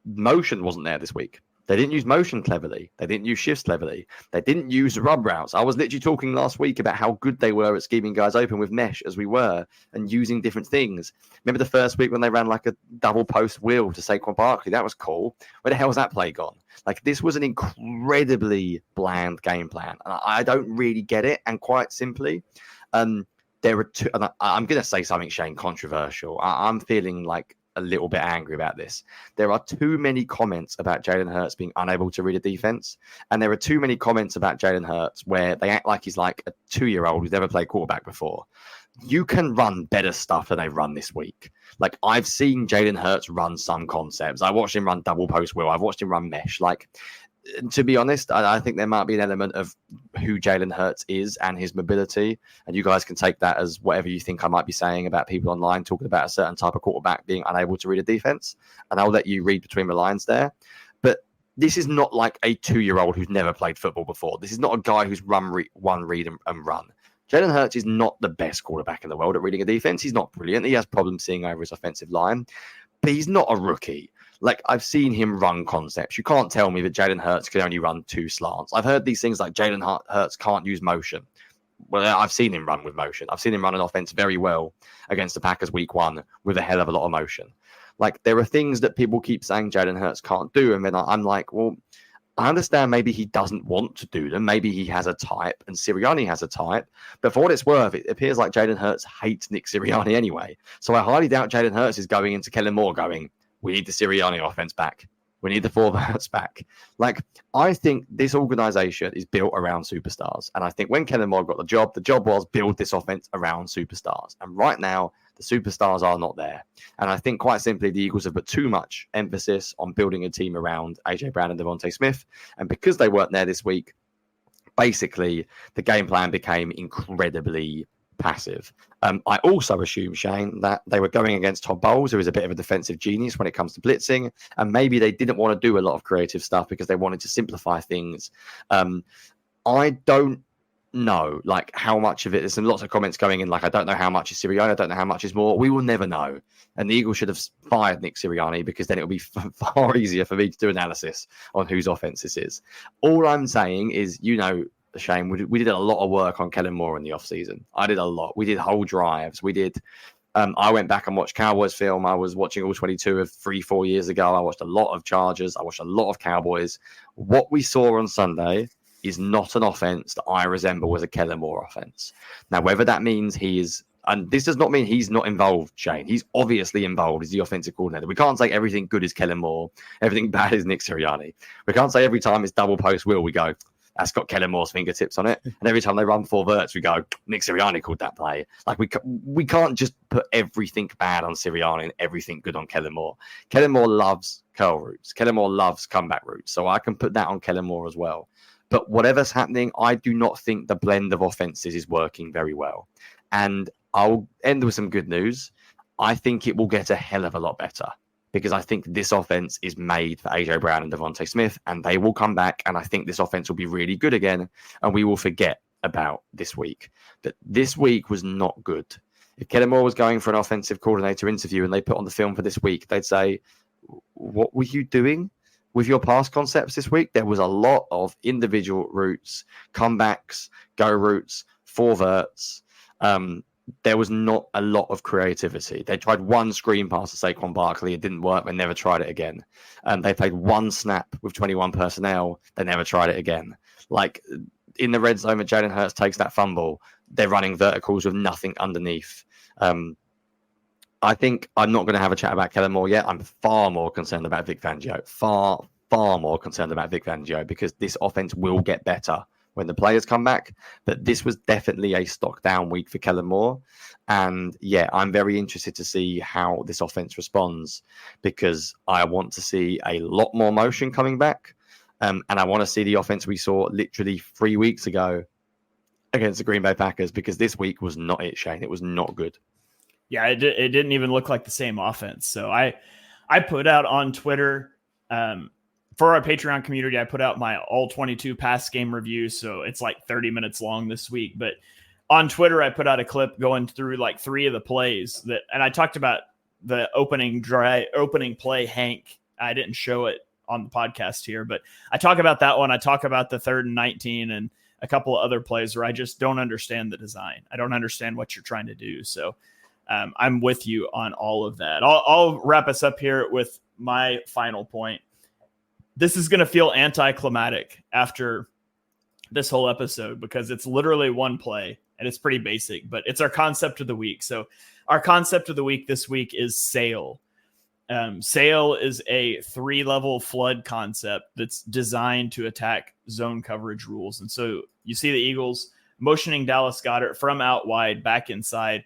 Motion wasn't there this week. They didn't use motion cleverly. They didn't use shifts cleverly. They didn't use rub routes. I was literally talking last week about how good they were at scheming guys open with mesh as we were and using different things. Remember the first week when they ran like a double post wheel to Saquon Barkley? That was cool. Where the hell was that play gone? Like, this was an incredibly bland game plan. And I don't really get it. And quite simply, there are two. And I'm going to say something, Shane, controversial. I'm feeling like a little bit angry about this. There are too many comments about Jalen Hurts being unable to read a defense, and there are too many comments about Jalen Hurts where they act like he's like a 2-year-old who's never played quarterback before. You can run better stuff than they run this week. Like, I've seen Jalen Hurts run some concepts. I watched him run double post wheel. I've watched him run mesh. Like, to be honest, I think there might be an element of who Jalen Hurts is and his mobility. And you guys can take that as whatever you think I might be saying about people online talking about a certain type of quarterback being unable to read a defense. And I'll let you read between the lines there. But this is not like a 2-year-old who's never played football before. This is not a guy who's run, read and run. Jalen Hurts is not the best quarterback in the world at reading a defense. He's not brilliant. He has problems seeing over his offensive line. But he's not a rookie. Like, I've seen him run concepts. You can't tell me that Jalen Hurts can only run 2 slants. I've heard these things like Jalen Hurts can't use motion. Well, I've seen him run with motion. I've seen him run an offense very well against the Packers week 1 with a hell of a lot of motion. Like, there are things that people keep saying Jalen Hurts can't do. And then I'm like, well, I understand maybe he doesn't want to do them. Maybe he has a type and Sirianni has a type. But for what it's worth, it appears like Jalen Hurts hates Nick Sirianni anyway. So I highly doubt Jalen Hurts is going into Kellen Moore going, we need the Sirianni offense back. We need the forwards back. Like, I think this organization is built around superstars. And I think when Kellen Moore got the job was build this offense around superstars. And right now, the superstars are not there. And I think quite simply, the Eagles have put too much emphasis on building a team around A.J. Brown and Devontae Smith. And because they weren't there this week, basically, the game plan became incredibly passive. I also assume, Shane, that they were going against Todd Bowles, who is a bit of a defensive genius when it comes to blitzing. And maybe they didn't want to do a lot of creative stuff because they wanted to simplify things. I don't know, like, how much of it. There's lots of comments going in, like, I don't know how much is Sirianni, I don't know how much is Moore. We will never know. And the Eagles should have fired Nick Sirianni because then it would be far easier for me to do analysis on whose offense this is. All I'm saying is, Shane, we did a lot of work on Kellen Moore in the offseason. I did a lot. We did whole drives. We did. I went back and watched Cowboys film. I was watching All-22 of 3-4 years ago. I watched a lot of Chargers. I watched a lot of Cowboys. What we saw on Sunday is not an offense that I resemble as a Kellen Moore offense. Now, whether that means he is, and this does not mean he's not involved, Shane. He's obviously involved as the offensive coordinator. We can't say everything good is Kellen Moore, everything bad is Nick Sirianni. We can't say every time it's double post will, we go, that's got Kellen Moore's fingertips on it. And every time they run 4 verts, we go, Nick Sirianni called that play. Like, we can't just put everything bad on Sirianni and everything good on Kellen Moore. Kellen Moore loves curl routes. Kellen Moore loves comeback routes. So I can put that on Kellen Moore as well. But whatever's happening, I do not think the blend of offenses is working very well. And I'll end with some good news. I think it will get a hell of a lot better, because I think this offense is made for A.J. Brown and Devontae Smith, and they will come back, and I think this offense will be really good again, and we will forget about this week. But this week was not good. If Kellen Moore was going for an offensive coordinator interview and they put on the film for this week, they'd say, what were you doing with your pass concepts this week? There was a lot of individual routes, comebacks, go routes, 4 verts. There was not a lot of creativity. They tried one screen pass to Saquon Barkley. It didn't work. They never tried it again. They played one snap with 21 personnel. They never tried it again. Like, in the red zone, when Jalen Hurts takes that fumble, they're running verticals with nothing underneath. I think I'm not going to have a chat about Kellen Moore yet. I'm far more concerned about Vic Fangio. Far more concerned about Vic Fangio, because this offense will get better when the players come back. But this was definitely a stock down week for Kellen Moore. And yeah, I'm very interested to see how this offense responds, because I want to see a lot more motion coming back. And I want to see the offense we saw literally 3 weeks ago against the Green Bay Packers, because this week was not it, Shane. It was not good. Yeah, it didn't even look like the same offense. So I put out on Twitter, for our Patreon community, I put out my All-22 pass game review. So it's like 30 minutes long this week. But on Twitter, I put out a clip going through like 3 of the plays and I talked about the opening play, Hank. I didn't show it on the podcast here, but I talk about that one. I talk about the 3rd and 19 and a couple of other plays where I just don't understand the design. I don't understand what you're trying to do. So I'm with you on all of that. I'll wrap us up here with my final point. This is going to feel anticlimactic after this whole episode, because it's literally one play and it's pretty basic, but it's our concept of the week. So our concept of the week this week is sail. Sail is a 3-level flood concept that's designed to attack zone coverage rules. And so you see the Eagles motioning Dallas Goedert from out wide back inside.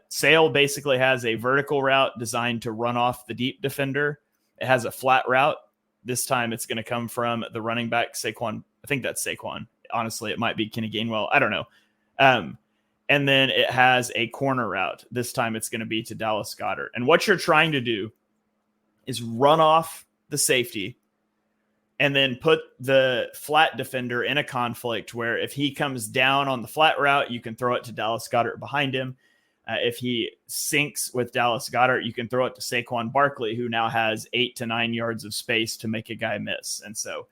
Sail basically has a vertical route designed to run off the deep defender. It has a flat route. This time it's going to come from the running back, Saquon. I think that's Saquon. Honestly, it might be Kenny Gainwell. I don't know. And then it has a corner route. This time it's going to be to Dallas Goedert. And what you're trying to do is run off the safety and then put the flat defender in a conflict where if he comes down on the flat route, you can throw it to Dallas Goedert behind him. If he sinks with Dallas Goedert, you can throw it to Saquon Barkley, who now has 8 to 9 yards of space to make a guy miss. And so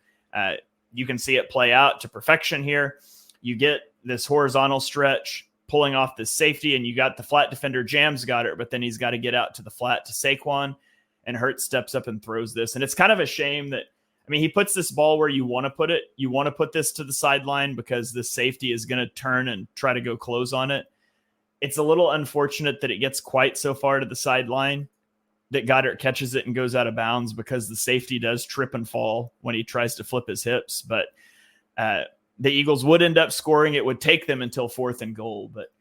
you can see it play out to perfection here. You get this horizontal stretch pulling off this safety, and you got the flat defender jams Goedert, but then he's got to get out to the flat to Saquon, and Hurts steps up and throws this. And it's kind of a shame that I mean, he puts this ball where you want to put it. You want to put this to the sideline because the safety is going to turn and try to go close on it. It's a little unfortunate that it gets quite so far to the sideline that Goddard catches it and goes out of bounds, because the safety does trip and fall when he tries to flip his hips. But the Eagles would end up scoring. It would take them until 4th and goal. But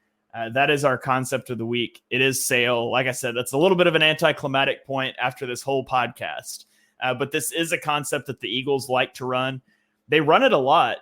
that is our concept of the week. It is Sale. Like I said, that's a little bit of an anticlimactic point after this whole podcast. But this is a concept that the Eagles like to run. They run it a lot.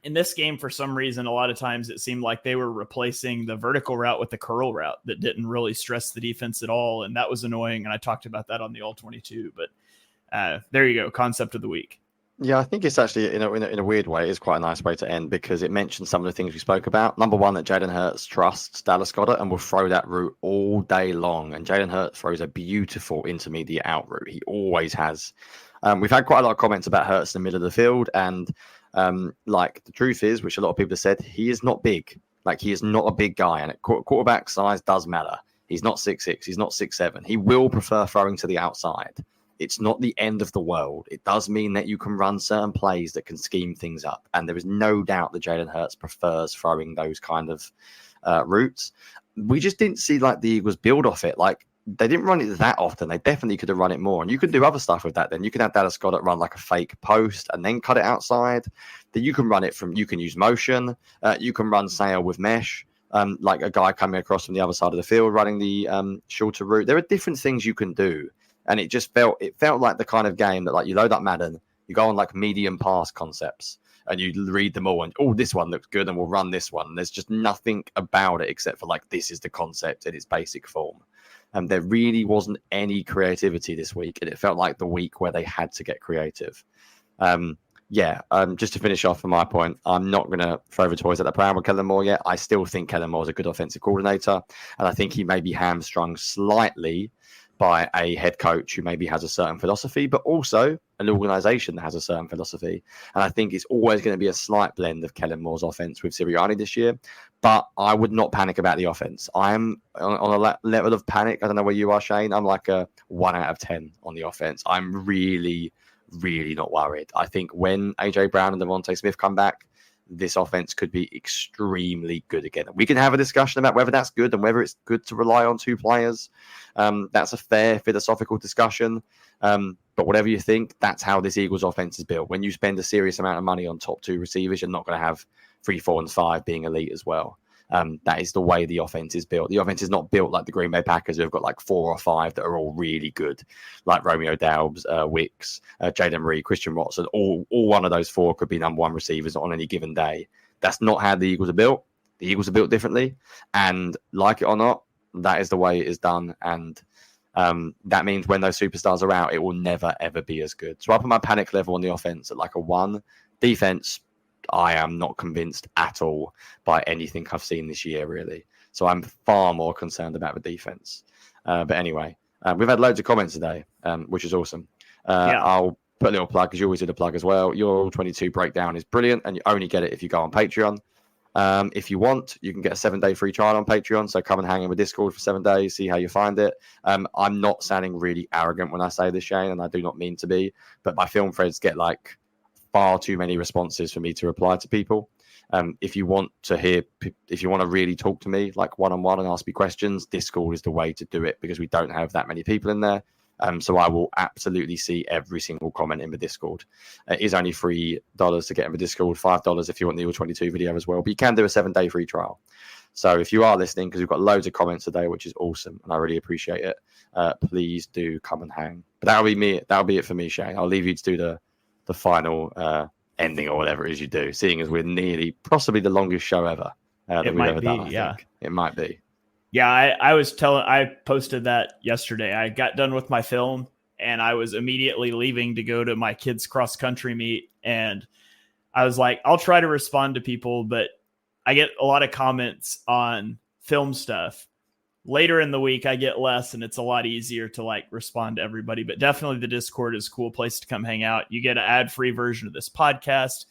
In this game, for some reason, a lot of times it seemed like they were replacing the vertical route with the curl route that didn't really stress the defense at all. And that was annoying. And I talked about that on the All-22. But there you go. Concept of the week. Yeah, I think it's actually, in a weird way, it's quite a nice way to end, because it mentions some of the things we spoke about. Number one, that Jalen Hurts trusts Dallas Goedert and will throw that route all day long. And Jalen Hurts throws a beautiful intermediate out route. He always has. We've had quite a lot of comments about Hurts in the middle of the field. And like, the truth is, which a lot of people have said, he is not big. Like, he is not a big guy. And quarterback size does matter. He's not 6'6". He's not 6'7". He will prefer throwing to the outside. It's not the end of the world. It does mean that you can run certain plays that can scheme things up. And there is no doubt that Jalen Hurts prefers throwing those kind of routes. We just didn't see like the Eagles build off it. Like, they didn't run it that often. They definitely could have run it more. And you can do other stuff with that. Then you can have Dallas Goedert run like a fake post and then cut it outside. Then you can run it from, you can use motion. You can run Sale with mesh. Like a guy coming across from the other side of the field running the shorter route. There are different things you can do. And it felt like the kind of game that, like, you load up Madden, you go on like medium pass concepts and you read them all and, oh, this one looks good and we'll run this one. And there's just nothing about it except for like, this is the concept in its basic form. And there really wasn't any creativity this week. And it felt like the week where they had to get creative. Just to finish off on my point, I'm not going to throw the toys at the pram with Kellen Moore yet. I still think Kellen Moore is a good offensive coordinator. And I think he may be hamstrung slightly by a head coach who maybe has a certain philosophy, but also an organization that has a certain philosophy. And I think it's always going to be a slight blend of Kellen Moore's offense with Sirianni this year, but I would not panic about the offense. I am on a level of panic. I don't know where you are, Shane. I'm like a 1 out of 10 on the offense. I'm really, really not worried. I think when AJ Brown and Devontae Smith come back, this offense could be extremely good again. We can have a discussion about whether that's good and whether it's good to rely on 2 players. That's a fair philosophical discussion. But whatever you think, that's how this Eagles offense is built. When you spend a serious amount of money on top 2 receivers, you're not going to have 3, 4, and 5 being elite as well. That is the way the offense is built. The offense is not built like the Green Bay Packers, who have got like 4 or 5 that are all really good, like Romeo Doubs, Wicks, Jayden Reed, Christian Watson. All one of those 4 could be number 1 receivers on any given day. That's not how the Eagles are built. The Eagles are built differently. And like it or not, that is the way it is done. And that means when those superstars are out, it will never, ever be as good. So I put my panic level on the offense at like a 1. Defense, I am not convinced at all by anything I've seen this year, really. So I'm far more concerned about the defense. But anyway, we've had loads of comments today, which is awesome. I'll put a little plug, because you always do the plug as well. Your All-22 breakdown is brilliant, and you only get it if you go on Patreon. If you want, you can get a 7-day free trial on Patreon. So come and hang in with Discord for 7 days, see how you find it. I'm not sounding really arrogant when I say this, Shane, and I do not mean to be, but my film threads get like far too many responses for me to reply to people. If you want to really talk to me like one-on-one and ask me questions, Discord is the way to do it, because we don't have that many people in there. So I will absolutely see every single comment in the Discord. It is only $3 to get in the Discord, $5 if you want the All-22 video as well. But you can do a 7-day free trial. So if you are listening, because we've got loads of comments today, which is awesome, and I really appreciate it, please do come and hang. But that'll be me. That'll be it for me, Shane. I'll leave you to do the final ending or whatever it is you do, seeing as we're nearly possibly the longest show ever that we've ever done. I think it might be. Yeah, I posted that yesterday. I got done with my film and I was immediately leaving to go to my kids' cross country meet. And I was like, I'll try to respond to people, but I get a lot of comments on film stuff. Later in the week, I get less, and it's a lot easier to like respond to everybody. But definitely the Discord is a cool place to come hang out. You get an ad-free version of this podcast.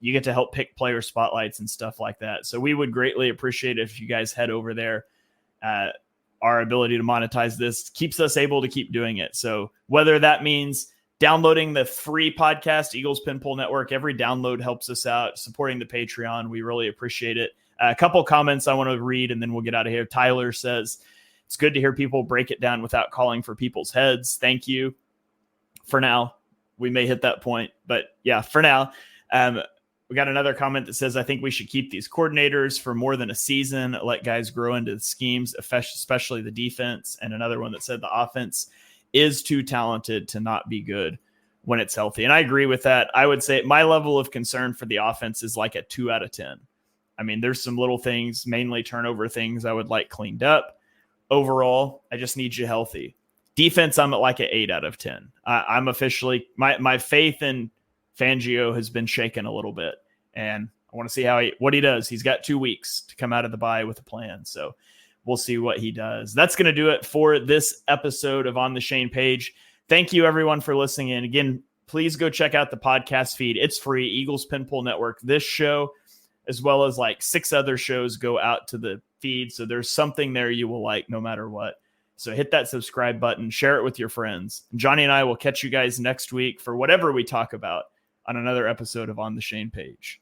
You get to help pick player spotlights and stuff like that. So we would greatly appreciate it if you guys head over there. Our ability to monetize this keeps us able to keep doing it. So whether that means downloading the free podcast, Eagles Pinpool Network. Every download helps us out. Supporting the Patreon, we really appreciate it. A couple comments I want to read, and then we'll get out of here. Tyler says, it's good to hear people break it down without calling for people's heads. Thank you. For now, we may hit that point, but yeah, for now. We got another comment that says, I think we should keep these coordinators for more than a season, let guys grow into the schemes, especially the defense. And another one that said the offense is too talented to not be good when it's healthy. And I agree with that. I would say my level of concern for the offense is like a 2 out of 10. I mean, there's some little things, mainly turnover things I would like cleaned up. Overall, I just need you healthy. Defense, I'm at like an 8 out of 10. I'm officially, my faith in Fangio has been shaken a little bit, and I want to see what he does. He's got 2 weeks to come out of the bye with a plan, so we'll see what he does. That's going to do it for this episode of On the Shane Page. Thank you, everyone, for listening in. Again, please go check out the podcast feed. It's free, Eagles Pinpool Network. This show, as well as like 6 other shows, go out to the feed, so there's something there you will like no matter what. So hit that subscribe button, share it with your friends. Jonny and I will catch you guys next week for whatever we talk about on another episode of On the Shane Page.